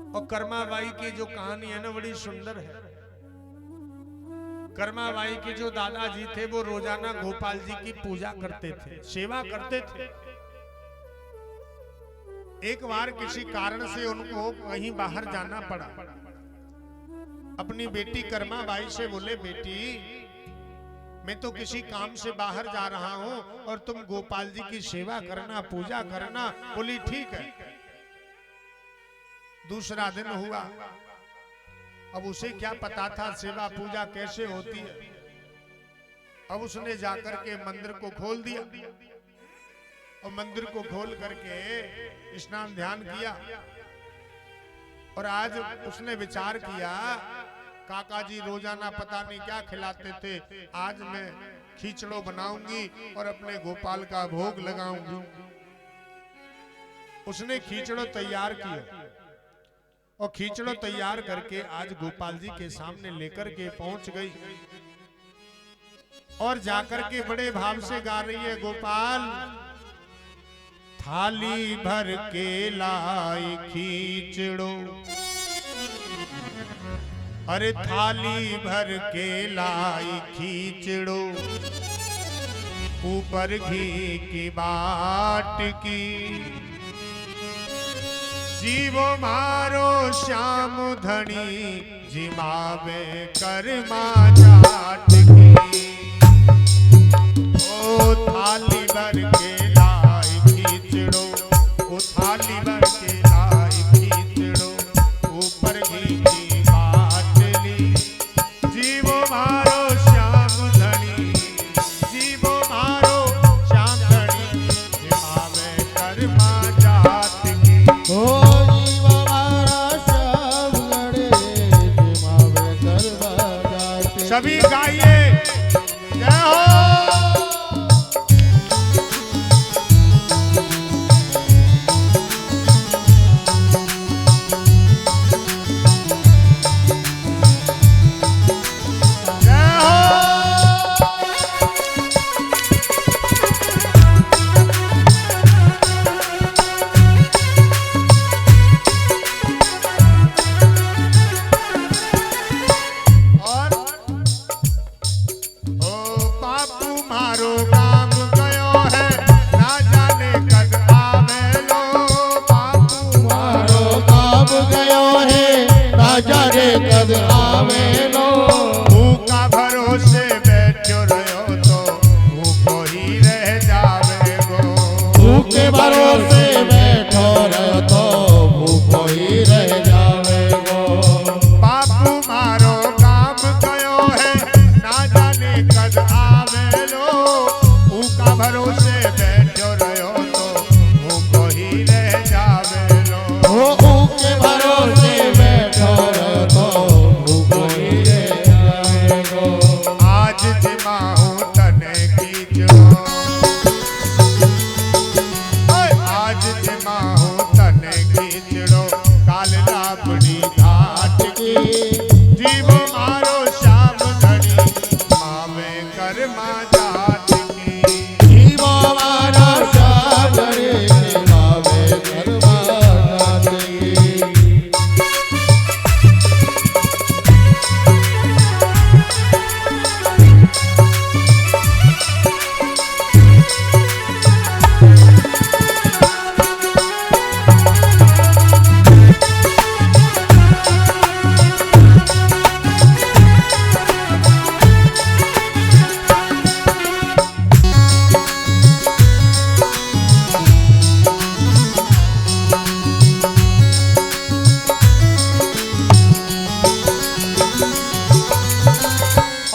S1: और कर्माबाई की जो कहानी है ना बड़ी सुंदर है। कर्माबाई के जो दादाजी थे वो रोजाना गोपाल जी की पूजा करते थे, सेवा करते थे। एक बार किसी कारण से उनको कहीं बाहर जाना पड़ा। अपनी बेटी कर्माबाई से बोले बेटी मैं तो किसी काम से बाहर जा रहा हूं और तुम गोपाल जी की सेवा करना, पूजा करना। बोली ठीक है। दूसरा दिन हुआ। अब उसे क्या पता था सेवा पूजा कैसे होती है। अब उसने जाकर के मंदिर को खोल दिया और मंदिर को खोल करके स्नान ध्यान किया। और आज उसने विचार किया काका जी रोजाना पता नहीं क्या खिलाते थे, आज मैं खिचड़ो बनाऊंगी और अपने गोपाल का भोग लगाऊंगी। उसने खिचड़ो तैयार किया और खिचड़ो तैयार करके आज गोपाल जी के सामने लेकर के पहुंच गई और जाकर के बड़े भाव से गा रही है, गोपाल थाली भर के लाई खिचड़ो, अरे थाली भर के लाई खिचड़ो, ऊपर घी की बाट की, जीवो मारो श्याम धनी, जिमावे कर्मा जाट की। ओ थाली भर के लाई खिचड़ो, ओ थाली भर के लाई खिचड़ो, ऊपर घी की बाटली, जीवो मारो श्याम धनी, जीवो मारो श्याम धनी, जिमावे कर्मा जाट की।
S2: ओ जीवा मारा श्याम गणे, जिमावे कर्मा जाट की।
S1: सभी गाइए जय हो।
S2: जाने कद आवेलो।
S1: भूखा भरोसे बैठो रहो तो भूखो ही रह जावेगो।
S2: भूखे भरोसे बैठो रहो तो भूखो ही रह जावेगो।
S1: बापू मारो काम कयो है ना जाने कद आवेलो। भूखा भरोसे बैठो रहो तो भूखो ही रह जावेलो।
S2: भूखे भरोसे बैठो रहो तो भूखो ही रह जावेगो।
S1: आज जिमाहू तने कीचड़ो। आज जिमाहू तने कीचड़ो। काल लापड़ी घाट की जीवो मारो श्याम धनी मावे कर्मा जाट की।
S2: जीवो मारो श्याम धनी मावे कर्मा जाट की।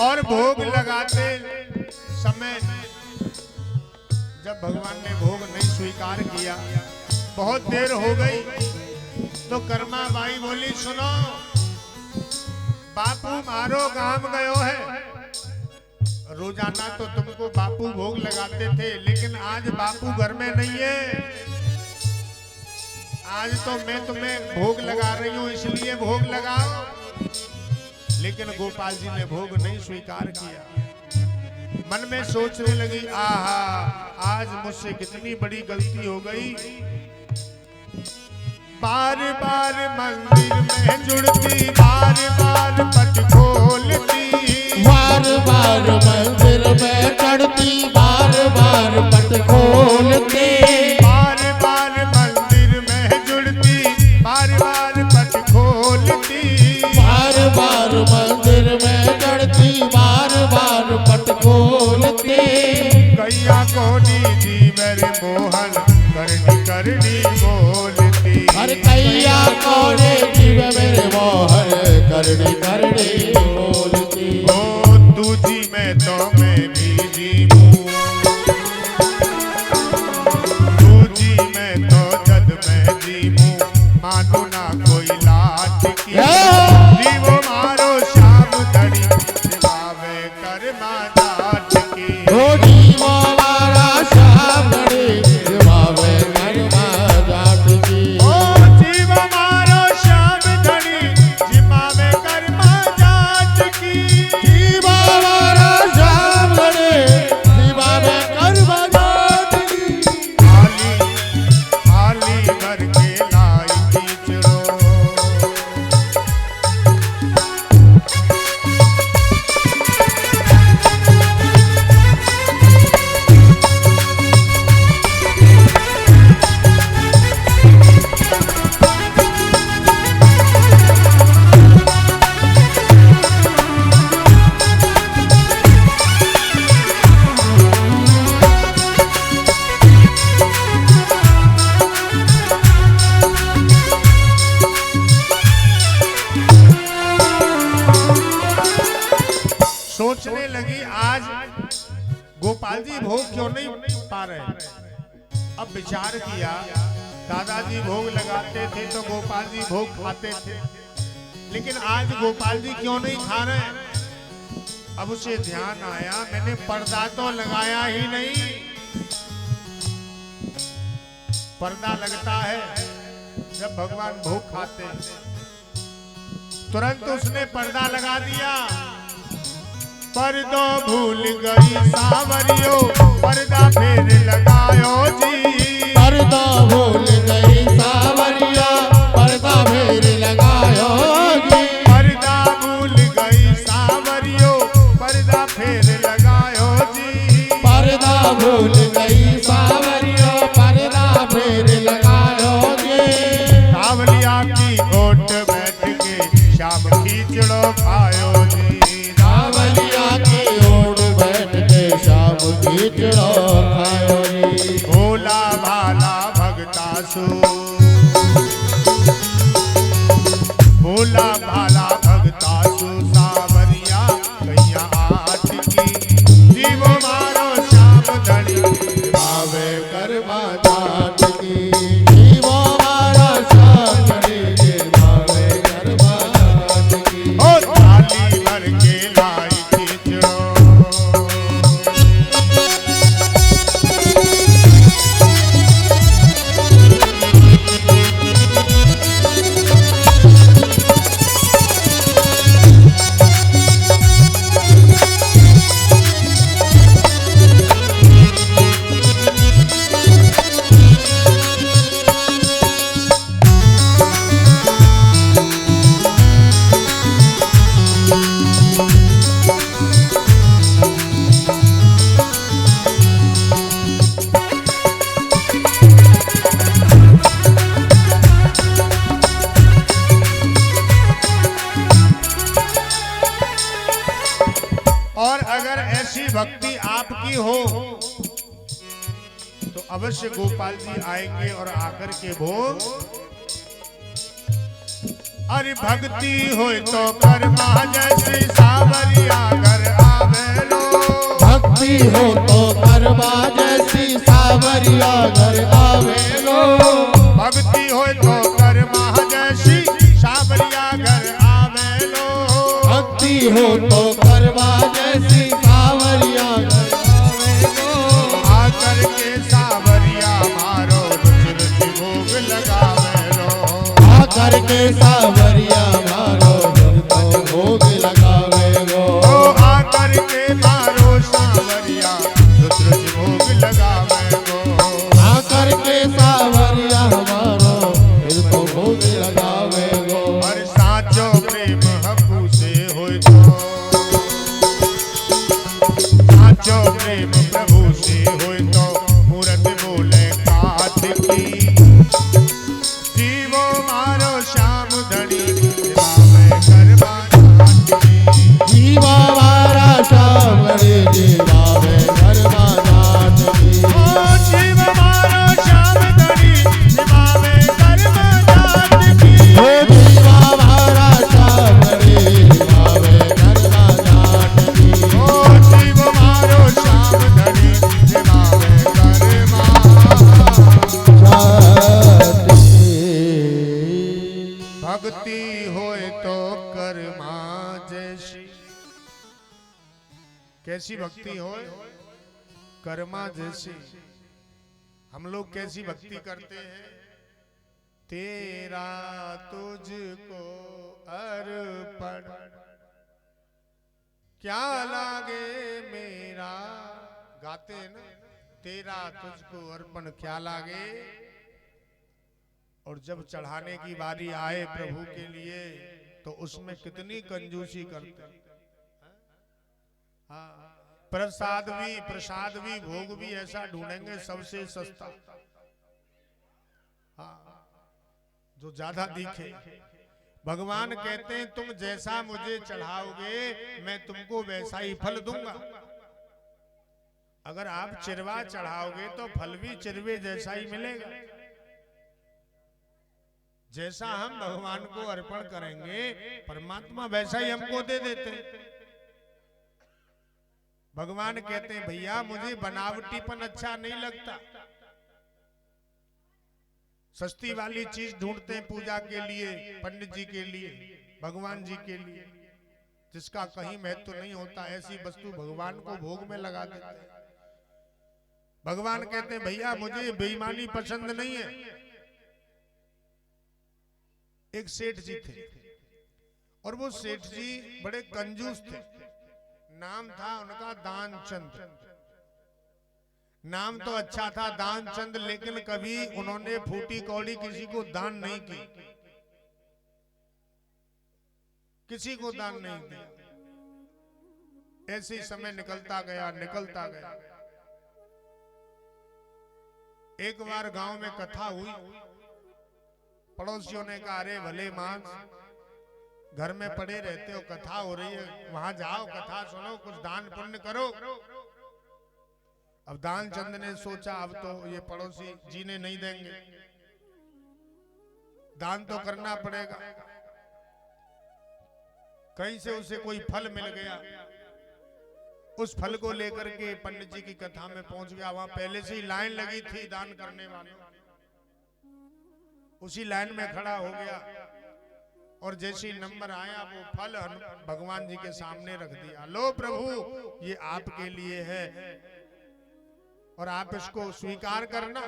S1: और भोग लगाते समय जब भगवान ने भोग नहीं स्वीकार किया, बहुत देर हो गई, तो कर्मा बाई बोली सुनो बापू मारो काम गयो है। रोजाना तो तुमको बापू भोग लगाते थे, लेकिन आज बापू घर में नहीं है। आज तो मैं तुम्हें भोग लगा रही हूं, इसलिए भोग लगाओ। लेकिन गोपाल जी ने भोग नहीं स्वीकार किया। मन में सोचने लगी, आहा आज मुझसे कितनी बड़ी गलती हो गई। बार बार मंदिर में जुड़ती, बार बार पट खोलती।
S2: बार बार मंदिर में चढ़ती, बार बार पट खोलती।
S1: बार बार मंदिर में जुड़ती, बार बार पट खोलती।
S2: बार बार मंदिर में चढ़ती, बार बार पट खोलती।
S1: कैया कोनी जीवर मोहन करनी करनी बोलती।
S2: हर कैया कोने जीव मेरे मोहन करनी करनी बोलती।
S1: ओ तुझी में तो मैं भी जीवूं, तुझी में तो जद मैं जीवूं। मानो ना कोई लाज की, जीवो मारो श्याम धनी जिमावे कर्मा जाट की।
S2: ओ जीवो मारा श्याम धनी जिमावे कर्मा जाट की।
S1: ओ जीवो मारो श्याम धनी जिमावे कर्मा जाट की।
S2: जीवो मारा श्याम धनी जिमावे कर्मा जाट की।
S1: आली आली भर के लाई कीचड़ो। सोचने लगी आज गोपाल जी भोग क्यों नहीं पा रहे। अब विचार किया, दादाजी भोग लगाते थे तो गोपाल जी भोग खाते थे, लेकिन आज गोपाल जी क्यों नहीं खा रहे। अब उसे ध्यान आया, मैंने पर्दा तो लगाया ही नहीं। पर्दा लगता है जब भगवान भोग खाते हैं, तुरंत उसने पर्दा लगा दिया। पर्दो भूल गई सावरियो, पर्दा फिर लगायो जी।
S2: पर्दा भूल गई सावरिया, पर्दा फिर लगायो जी।
S1: पर्दा भूल गई सावरियो, पर्दा फिर लगायो जी।
S2: पर्दा भूल गई सावरिया, पर्दा फिर लगायो जी।
S1: सावलिया की ओट बैठ के श्याम खींचड़ो खायो जी
S2: सावरिया की ओट बैठ के श्याम खींचड़ो खायो रे।
S1: भोला भाला भगता सु भोला भाला भगता सु सावरिया कैया आठ की जीव मारो श्याम धनी
S2: भावे कर्मा जात की जीवो मारा श्याम रे भावे कर्मा जात की।
S1: ओ थाली भर के लाई खींचड़ो और अगर ऐसी भक्ति आपकी हो तो अवश्य गोपाल जी आएंगे और आकर के भोग। अरे भक्ति हो तो कर्मा जैसी सावरिया घर आवे लो
S2: भक्ति हो तो कर्मा जैसी सावरिया घर आवे लो।
S1: भक्ति हो तो कर्मा जैसी सावरिया घर आवे लो
S2: भक्ति हो तो कर्मा जैसी सावरिया घर आवे लो।
S1: आकर के सावरिया मारो रुचि रुचि भोग लगावे लो
S2: आकर के सावरिया मारो फिर तो भोग लगावे गो।
S1: ओ आकर के मारो सावरिया रुचि रुचि भोग लगावे लो
S2: आकर के सावरिया मारो फिर तो भोग लगावे गो।
S1: और साचो प्रेम हबू से होय तो साचो प्रेम प्रभु से होय तो मूरत बोले काठ की जीवो मारो श्याम धनी रामे करवा नाथ की
S2: जीवा मारा श्याम रे जीवावे कर्मा जात की।
S1: ओ जीव मारो श्याम धनी जीवावे करवा नाथ की
S2: ओ जीवा मारा श्याम रे जीवावे कर्मा जात की।
S1: ओ जीव मारो श्याम धनी जीवावे करवा
S2: जात की।
S1: भक्ति होए तो कर्मा जैसी कैसी भक्ति होए कर्मा जैसी। हम लोग कैसी भक्ति करते हैं तेरा तुझको अर्पण क्या लागे मेरा गाते हैं ना तेरा तुझको अर्पण क्या लागे। और जब चढ़ाने की बारी आए प्रभु के लिए तो उसमें कितनी कंजूसी करते हैं। हाँ, प्रसाद भी भोग भी ऐसा ढूंढेंगे सबसे सस्ता, हाँ, जो ज्यादा दिखे। भगवान कहते हैं तुम जैसा मुझे चढ़ाओगे मैं तुमको वैसा ही फल दूंगा। अगर आप चिरवा चढ़ाओगे तो फल भी चिरवे जैसा ही मिलेगा। जैसा हम भगवान को अर्पण करेंगे परमात्मा वैसा ही हमको दे देते हैं। भगवान कहते हैं भैया मुझे बनावटीपन अच्छा नहीं लगता, सस्ती वाली चीज ढूंढते हैं पूजा के लिए, पंडित जी के लिए, भगवान जी के लिए, जिसका कहीं महत्व नहीं होता ऐसी वस्तु भगवान को भोग में लगा देते हैं। भगवान कहते हैं भैया मुझे बेईमानी पसंद नहीं है। एक सेठ जी थे और वो सेठ जी बड़े कंजूस थे। नाम था उनका दानचंद। नाम तो अच्छा था दानचंद, लेकिन कभी उन्होंने फूटी कौड़ी किसी को दान नहीं की, किसी को दान नहीं दिया। ऐसे ही समय निकलता गया। एक बार गांव में कथा हुई, पड़ोसियों ने कहा अरे भले मांस घर में पड़े रहते हो, कथा हो रही है, वहां जाओ, कथा सुनो, कुछ दान पुण्य करो। अब दानचंद ने सोचा अब तो ये पड़ोसी जीने नहीं देंगे, दान तो करना पड़ेगा। कहीं से उसे कोई फल मिल गया, उस फल को लेकर के पंडित जी की कथा में पहुंच गया। वहां पहले से ही लाइन लगी थी दान करने वाले, उसी लाइन में खड़ा हो गया और जैसे ही नंबर आया वो फल भगवान जी के सामने रख दिया। लो प्रभु, ये आपके लिए है और आप इसको स्वीकार करना।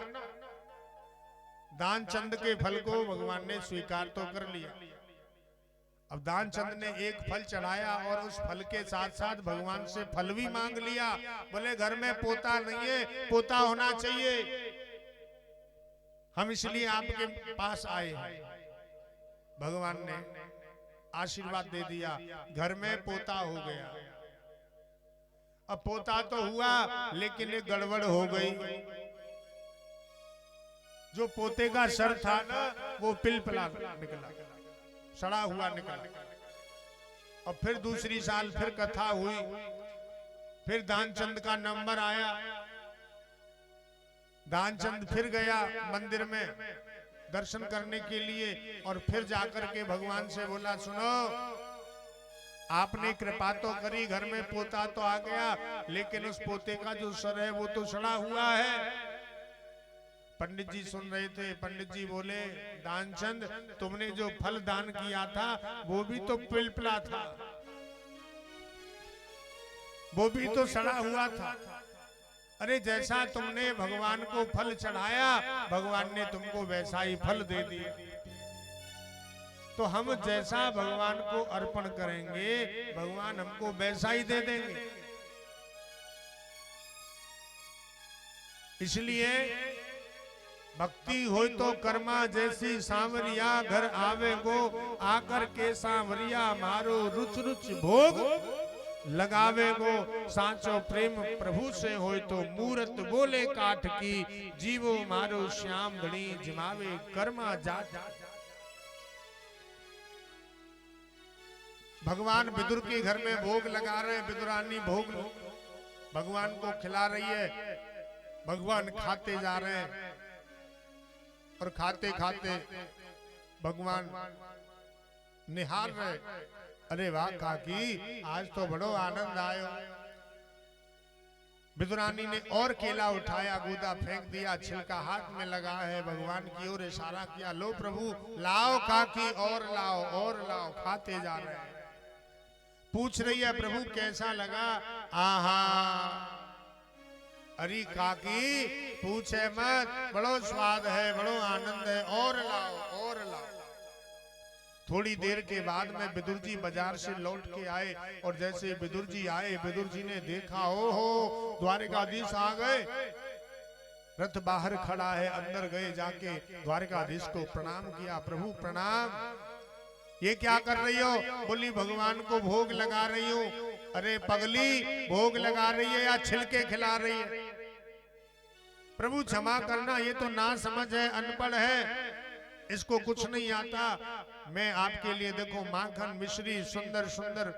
S1: दानचंद के फल को भगवान ने स्वीकार तो कर लिया। अब दानचंद ने एक फल चढ़ाया और उस फल के साथ साथ भगवान से फल भी मांग लिया। बोले घर में पोता नहीं है, पोता होना चाहिए, हम इसलिए आपके पास आए। भगवान ने आशीर्वाद दे दिया, घर में पोता हो गया। अब पोता तो हुआ लेकिन एक गड़बड़ हो गई। जो पोते का सर था ना वो पिलपिला निकला, सड़ा हुआ निकला। और फिर दूसरी साल फिर कथा हुई, फिर दानचंद का नंबर आया। दानचंद फिर गया मंदिर में दर्शन करने के लिए और फिर जाकर के भगवान से बोला, सुनो आपने कृपा तो करी, घर में पोता तो आ गया, लेकिन उस पोते का जो सर है वो तो सड़ा हुआ है। पंडित जी सुन रहे थे। पंडित जी बोले, दानचंद तुमने जो फल दान किया था वो भी तो पिलपिला था, वो भी तो सड़ा हुआ था। अरे जैसा तुमने भगवान को फल चढ़ाया, भगवान ने तुमको वैसा ही फल दे दिया। तो हम जैसा भगवान को अर्पण करेंगे, भगवान हमको वैसा ही दे देंगे। इसलिए भक्ति हो तो कर्मा जैसी सांवरिया, घर आवे गो आकर के सांवरिया, मारो रुच रुच भोग लगावे गो। सांचो प्रेम प्रभु से हो तो मूरत बोले काठ की, जीवो मारो श्याम धनी जिमावे कर्मा जात। भगवान विदुर के घर में भोग लगा रहे, विदुरानी भोग भगवान को खिला रही है। भगवान खाते जा रहे हैं और खाते खाते भगवान निहार रहे। अरे वाह काकी, आज तो बड़ो आनंद आयो। विदुरानी ने और केला उठाया, गूदा फेंक दिया, छिलका हाथ में लगा है, भगवान की ओर इशारा किया, लो प्रभु लाओ काकी, और लाओ और लाओ। खाते जा रहे हैं। पूछ रही है प्रभु कैसा लगा? आहा, अरे काकी पूछे मत, बड़ो स्वाद है, बड़ो आनंद है, और लाओ और लाओ। थोड़ी देर के बाद में विदुर जी बाजार से लौट के आए और जैसे विदुर जी आए, विदुर जी ने देखा, ओ हो द्वारिकाधीश आ गए। रथ बाहर खड़ा है, अंदर गए, जाके द्वारिकाधीश को प्रणाम किया। प्रभु प्रणाम, ये क्या कर रही हो? बोली भगवान को भोग लगा रही हूँ। अरे पगली, भोग लगा रही है या छिलके खिला रही है? प्रभु क्षमा करना, ये तो ना समझ है, अनपढ़ है, इसको कुछ नहीं आता। मैं आपके लिए देखो माखन मिश्री सुंदर सुंदर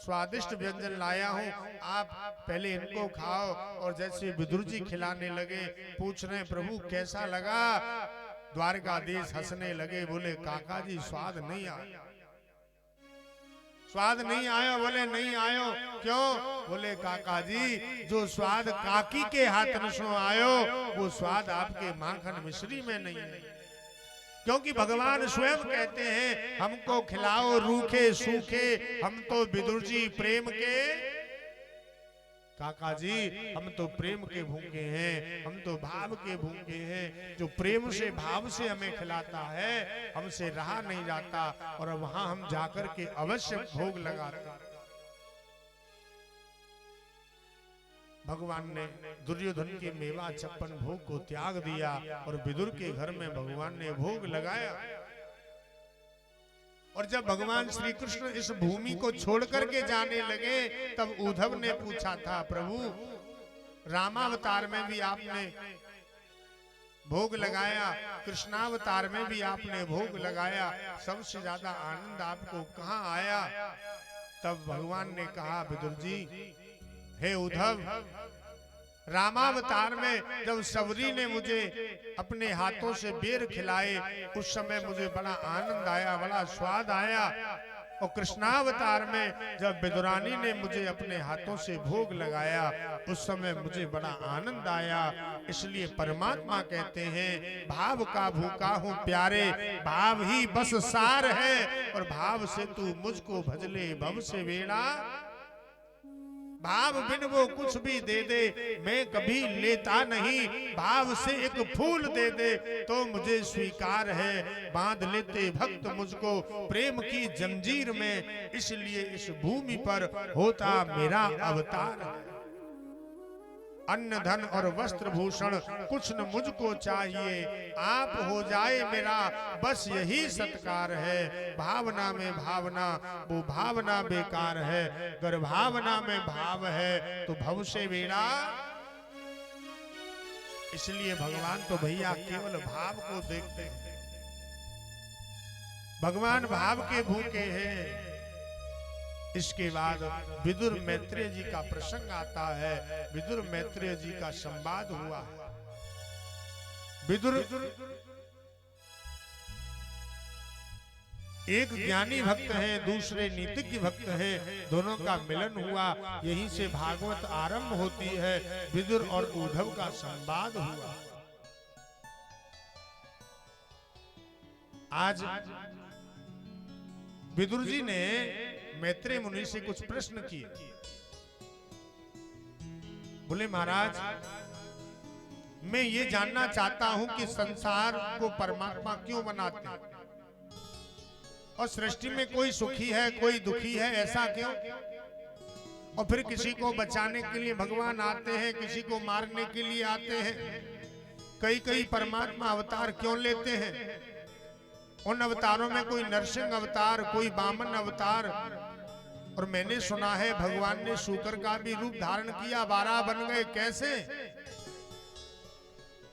S1: स्वादिष्ट व्यंजन लाया हूँ, आप पहले इनको खाओ। और जैसे विदुर जी खिलाने लगे, पूछ रहे प्रभु कैसा लगा? द्वारकाधीश हंसने लगे, बोले काका जी स्वाद नहीं आया। स्वाद नहीं आयो? बोले नहीं आयो। क्यों? बोले काका जी जो स्वाद काकी के हाथ में आयो, वो स्वाद आपके माखन मिश्री में नहीं है। क्योंकि भगवान स्वयं कहते हैं हमको खिलाओ रूखे सूखे, हम तो विदुर जी प्रेम के। काका जी हम तो प्रेम के भूखे हैं, हम तो भाव के भूखे हैं। जो प्रेम से भाव से हमें खिलाता है, हमसे रहा नहीं जाता, और वहां हम जाकर के अवश्य भोग लगाते। भगवान ने दुर्योधन के मेवा 56 भोग को त्याग दिया और विदुर के घर में भगवान ने भोग लगाया। और जब भगवान श्री कृष्ण इस भूमि को छोड़ करके जाने लगे, तब उद्धव ने पूछा था प्रभु रामावतार में भी आपने भोग लगाया, कृष्णावतार में भी आपने भोग लगाया, सबसे ज्यादा आनंद आपको कहाँ आया? तब भगवान ने कहा, विदुर जी, हे उद्धव, रामावतार में जब सबरी ने मुझे अपने हाथों से बेर खिलाए, उस समय मुझे बड़ा आनंद आया, बड़ा स्वाद आया। और कृष्णावतार में जब विदुरानी ने मुझे अपने हाथों से भोग लगाया, उस समय मुझे बड़ा आनंद आया। इसलिए परमात्मा कहते हैं, भाव का भूखा हूँ प्यारे, भाव ही बस सार है, और भाव से तू मुझको भजले भव से वेड़ा। भाव बिन वो कुछ भी दे दे, मैं कभी लेता नहीं, भाव से एक फूल दे दे तो मुझे स्वीकार है। बांध लेते भक्त मुझको प्रेम की जंजीर में, इसलिए इस भूमि पर होता मेरा अवतार। अन्न धन और वस्त्र भूषण कुछ न मुझको चाहिए, आप हो जाए मेरा बस यही सत्कार है। भावना में भावना वो भावना बेकार है, अगर भावना में भाव है तो भव से बेड़ा। इसलिए भगवान तो भैया केवल भाव को देखते हैं, भगवान भाव के भूखे हैं। इसके बाद विदुर मैत्रेय जी का प्रसंग आता है। विदुर मैत्रेय जी का संवाद हुआ। विदुर एक ज्ञानी भक्त है, दूसरे नीतिज्ञ भक्त है, दोनों का मिलन हुआ, यहीं से भागवत आरंभ होती है। विदुर और उद्धव का संवाद हुआ। आज विदुर जी ने मैत्रेय मुनि से कुछ प्रश्न किए। बोले, महाराज, मैं ये जानना चाहता हूं कि संसार को परमात्मा क्यों बनाते हैं, और सृष्टि में कोई सुखी है कोई दुखी है, ऐसा क्यों? और फिर किसी को बचाने के लिए भगवान आते हैं, किसी को मारने के लिए आते हैं। कई कई परमात्मा अवतार क्यों लेते हैं? उन अवतारों में कोई नरसिंह अवतार, कोई वामन अवतार, और मैंने सुना है भगवान ने शूकर का भी रूप धारण किया, 12 बन गए, कैसे?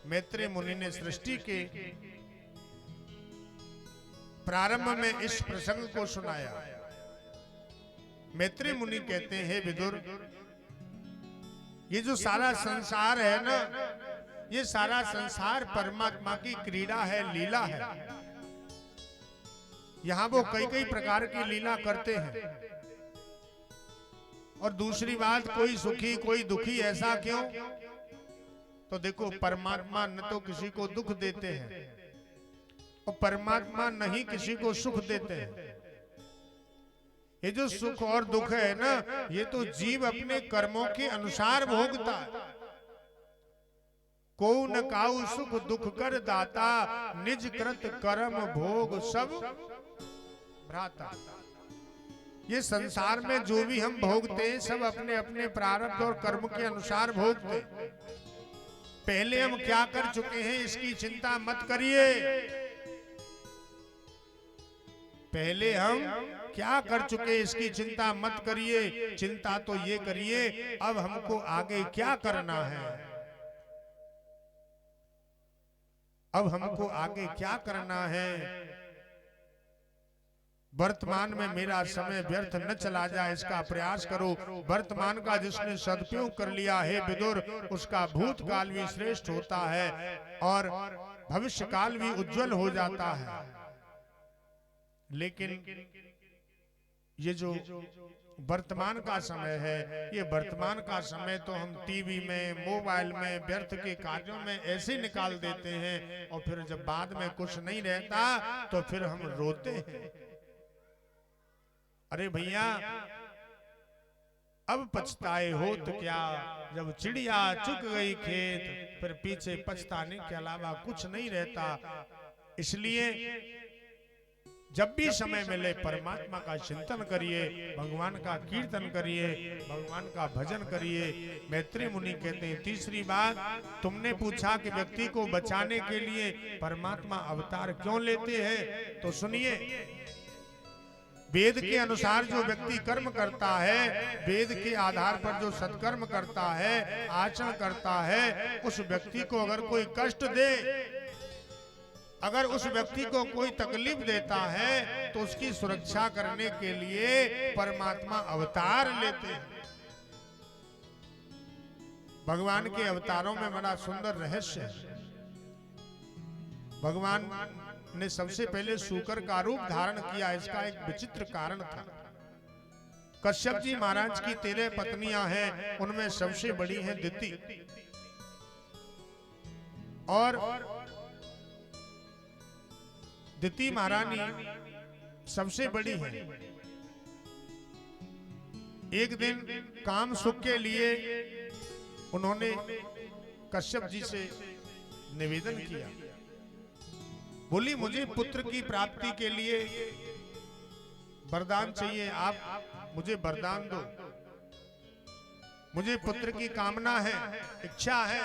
S1: मैत्रेय मुनि ने सृष्टि के प्रारंभ में इस प्रसंग को सुनाया। मैत्रेय मुनि कहते हैं, विदुर, ये जो सारा संसार है ना, ये सारा संसार परमात्मा की क्रीड़ा है, लीला है। यहां वो कई कई प्रकार की लीला करते हैं। और दूसरी बात, कोई सुखी कोई दुखी, ऐसा क्यों? तो देखो, परमात्मा न तो किसी को दुख देते हैं और परमात्मा नहीं किसी को सुख देते हैं। ये जो सुख और दुख है ना, ये तो जीव अपने कर्मों के अनुसार भोगता है। को न काऊ सुख दुख कर दाता, निज कृत कर्म भोग सब भ्राता। ये संसार में जो भी हम भोगते हैं, सब अपने अपने प्रारब्ध और कर्म के अनुसार भोगते हैं। पहले हम क्या कर चुके हैं इसकी चिंता मत करिए। पहले हम क्या कर चुके इसकी चिंता मत करिए, चिंता तो ये करिए अब हमको आगे क्या करना है। अब हमको आगे क्या करना है। वर्तमान में मेरा समय व्यर्थ न चला जाए, इसका प्रयास करो। वर्तमान का जिसने सदुपयोग कर लिया है विदुर, उसका भूतकाल भी श्रेष्ठ होता है और भविष्य काल भी उज्जवल हो जाता है। लेकिन ये जो वर्तमान का समय है, ये वर्तमान का समय तो हम टीवी में, मोबाइल में, व्यर्थ के कार्यों में ऐसे निकाल देते हैं, और फिर जब बाद में कुछ नहीं रहता तो फिर हम रोते हैं। अरे भैया, अब पछताए हो तो क्या, जब चिड़िया चुग गई खेत, फिर पीछे पछताने के अलावा कुछ नहीं रहता। इसलिए जब भी समय मिले परमात्मा का चिंतन करिए, भगवान का कीर्तन करिए, भगवान का भजन करिए। मैत्रेय मुनि कहते हैं, तीसरी बात, तुमने पूछा कि व्यक्ति को बचाने के लिए परमात्मा अवतार क्यों लेते हैं, तो सुनिए। वेद के अनुसार जो व्यक्ति कर्म करता है, वेद के आधार पर जो सत्कर्म करता है, आचरण करता है, उस व्यक्ति को अगर कोई कष्ट दे, अगर उस व्यक्ति को कोई तकलीफ देता है, तो उसकी सुरक्षा करने के लिए परमात्मा अवतार लेते हैं। भगवान के अवतारों में बड़ा सुंदर रहस्य है। भगवान ने सबसे पहले शूकर का रूप धारण किया, इसका एक विचित्र कारण था। कश्यप जी महाराज की 13 पत्नियां हैं, उनमें सबसे बड़ी है दिति, और दिति महारानी सबसे बड़ी है। एक दिन काम सुख के लिए उन्होंने कश्यप जी से निवेदन किया, बोली मुझे पुत्र की प्राप्ति के लिए वरदान चाहिए, आप मुझे वरदान दो, मुझे पुत्र की कामना है, इच्छा है।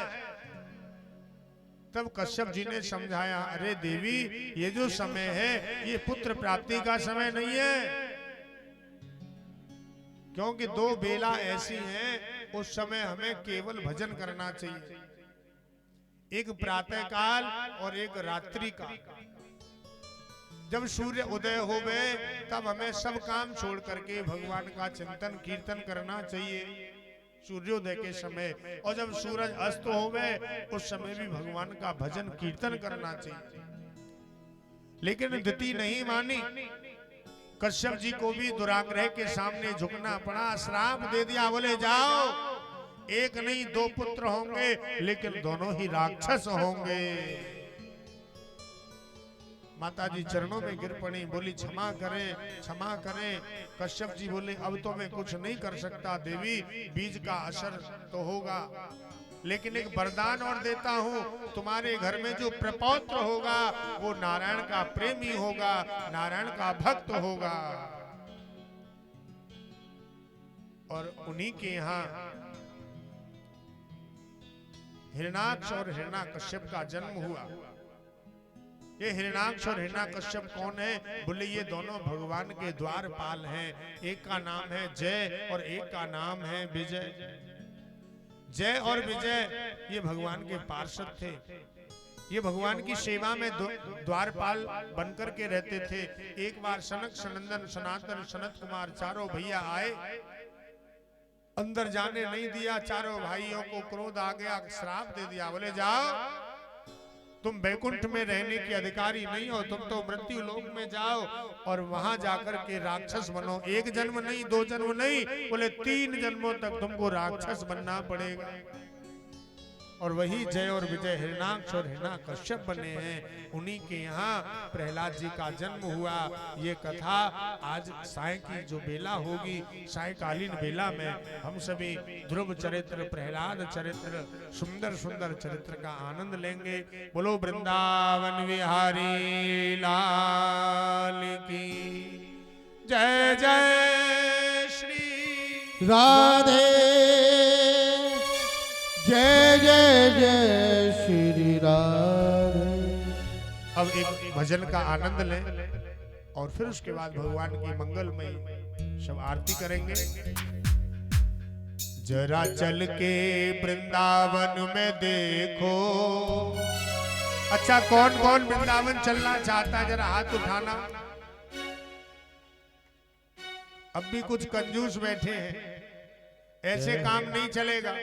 S1: तब कश्यप जी ने समझाया, अरे देवी, ये जो समय है ये पुत्र प्राप्ति का समय नहीं है, क्योंकि 2 बेला ऐसी हैं, उस समय हमें केवल भजन करना चाहिए, एक प्रातः काल और एक रात्रि का। जब सूर्य उदय हो गए तब हमें सब काम छोड़ करके भगवान का चिंतन कीर्तन करना चाहिए सूर्योदय के समय, और जब सूरज अस्त हो गए उस समय भी भगवान का भजन कीर्तन करना चाहिए। लेकिन दिति नहीं मानी, कश्यप जी को भी दुराग्रह के सामने झुकना पड़ा, श्राप दे दिया, बोले जाओ, एक नहीं 2 पुत्र होंगे, लेकिन दोनों ही राक्षस होंगे। माता जी चरणों में गिर पड़ी, बोली क्षमा करे, क्षमा करे। कश्यप जी बोले अब तो मैं कुछ नहीं कर सकता देवी, बीज का असर तो होगा, लेकिन एक वरदान और देता हूँ, तुम्हारे घर में जो प्रपौत्र होगा वो नारायण का प्रेमी होगा, नारायण का भक्त होगा। और उन्हीं के यहाँ हिरणाक्ष और हिरण्यकश्यप का जन्म हुआ। ये हिरणाक्ष और हिरण्यकश्यप कौन है? बोले ये दोनों भगवान के द्वारपाल हैं। एक का नाम है जय और एक का नाम है विजय। जय और विजय ये भगवान के पार्षद थे, ये भगवान की सेवा में द्वारपाल बनकर के रहते थे। एक बार सनक सनंदन सनातन सनत कुमार चारों भैया आए, अंदर जाने नहीं दिया, चारों भाइयों को क्रोध आ गया, श्राप दे दिया, बोले जाओ तुम बैकुंठ में रहने के अधिकारी नहीं हो, तुम तो मृत्यु लोक में जाओ और वहां जाकर के राक्षस बनो। 1 जन्म नहीं, 2 जन्म नहीं, बोले 3 जन्मों तक तुमको राक्षस बनना पड़ेगा। और वही जय और विजय हिरणाक्ष और हिरण्यकश्यप बने हैं। उन्हीं के यहाँ प्रहलाद जी का जन्म हुआ। ये कथा आज साय की जो बेला होगी, सायकालीन बेला में हम सभी ध्रुव चरित्र, प्रहलाद चरित्र, सुंदर सुंदर चरित्र का आनंद लेंगे। बोलो वृंदावन बिहारी लाल की जय। जय श्री
S2: राधे जय जय जय श्री राधे।
S1: अब एक भजन का आनंद लें और फिर उसके बाद भगवान की मंगलमयी सब आरती करेंगे। जरा चल के वृंदावन में देखो। अच्छा, कौन कौन वृंदावन चलना चाहता है जरा हाथ उठाना। अब भी कुछ कंजूस बैठे हैं, ऐसे काम नहीं चलेगा।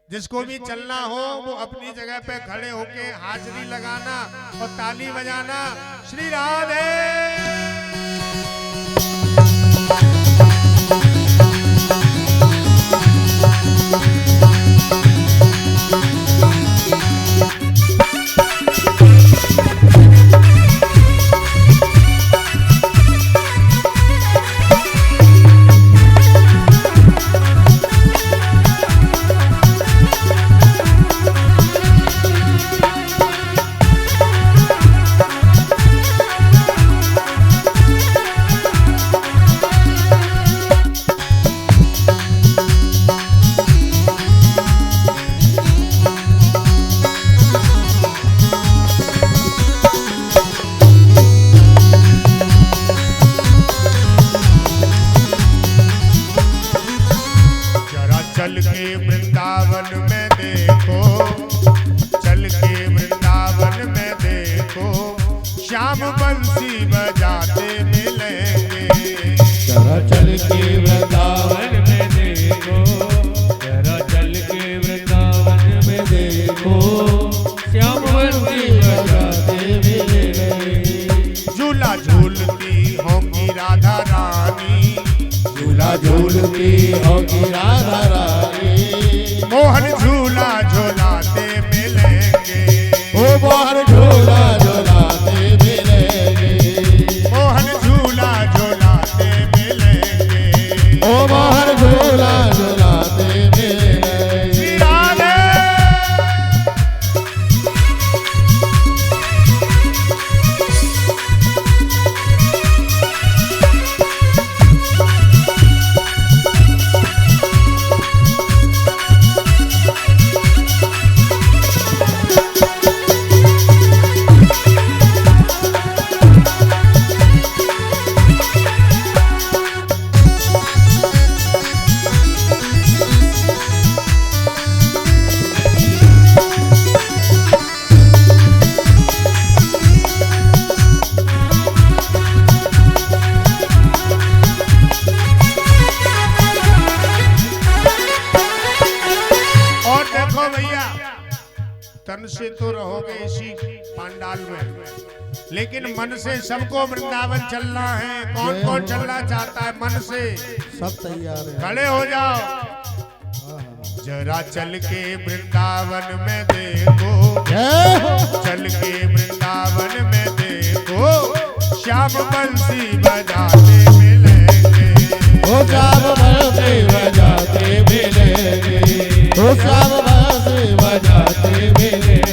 S1: जिसको भी चलना हो वो अपनी जगह पे खड़े होके हाजिरी लगाना और ताली बजाना। श्री राधे।
S2: चल के वृंदावन में देखो,
S3: जरा चल के वृंदावन में देखो, श्याम बंसी
S2: बजाते मिले गए।
S1: झूला झूलती होंगी राधा रानी,
S2: झूला झूलती होगी राधा रानी,
S1: मोहन झूला झूलाते मिलेंगे,
S2: ओ मोहन झूला झूलाते मिलेंगे,
S1: मोहन झूला झूलाते मिलेंगे,
S2: ओ मोहन झूला झूलाते मिलेंगे।
S1: श्री राधे। तन से तो रहोगे इसी पंडाल में, लेकिन मन से सबको वृंदावन चलना है। कौन कौन चलना चाहता है मन से?
S2: सब तैयार है।
S1: खड़े हो जाओ। जरा चल के वृंदावन में देखो, चल के वृंदावन में देखो, श्याम बंसी बजाते मिलेंगे,
S2: ओ श्याम बंसी बजाते मिलेंगे, ओ श्याम बंसी बजाते मिलेंगे।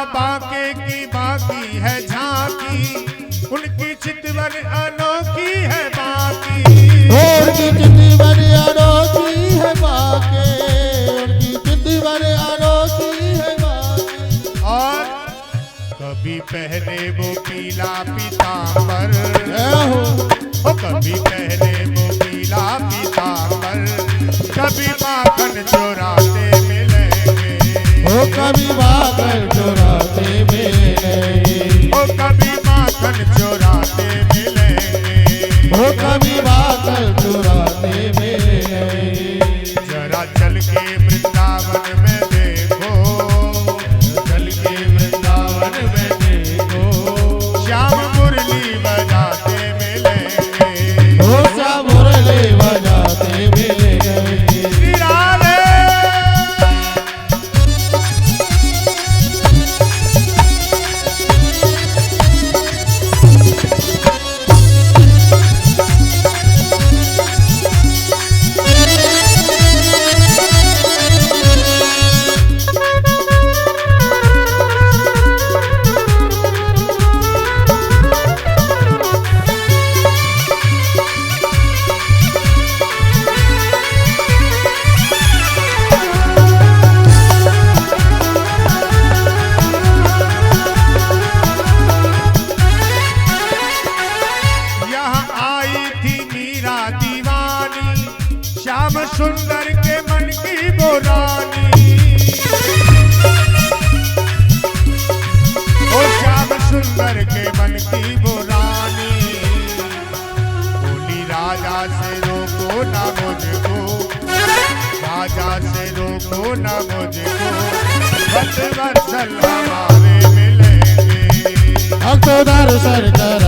S1: बाके की बाकी है झांकी, उनकी चितवन अनोखी है बाकी,
S2: उनकी चितवन अनोखी है बाकी, उनकी चितवन अनोखी है बाकी।
S1: और कभी पहने वो पीला पीतांबर, ओ कभी पहने वो पीला पीतांबर, कभी माखन चोराते मिलेंगे,
S2: ओ कभी माखन चोराते मिलेंगे,
S1: ओ कभी माखन चोराते मिलेंगे,
S2: ओ कभी माखन चोराते मिलेंगे।
S1: जरा चल के वृंदावन में देखो, चल के वृंदावन में देखो, श्याम मुरली बजाते मिलेंगे,
S2: ओ श्याम मुरली बजाते मिलेंगे।
S1: श्री राधे। श्याम सुंदर के मन की बोरानी, ओ श्याम सुंदर के मन की बोरानी, बोली राजा से रोको ना मुझको, राजा से रोको ना मुझको, भक्त वत्सल हमारे मिलेंगे,
S2: भक्त दर्शन कर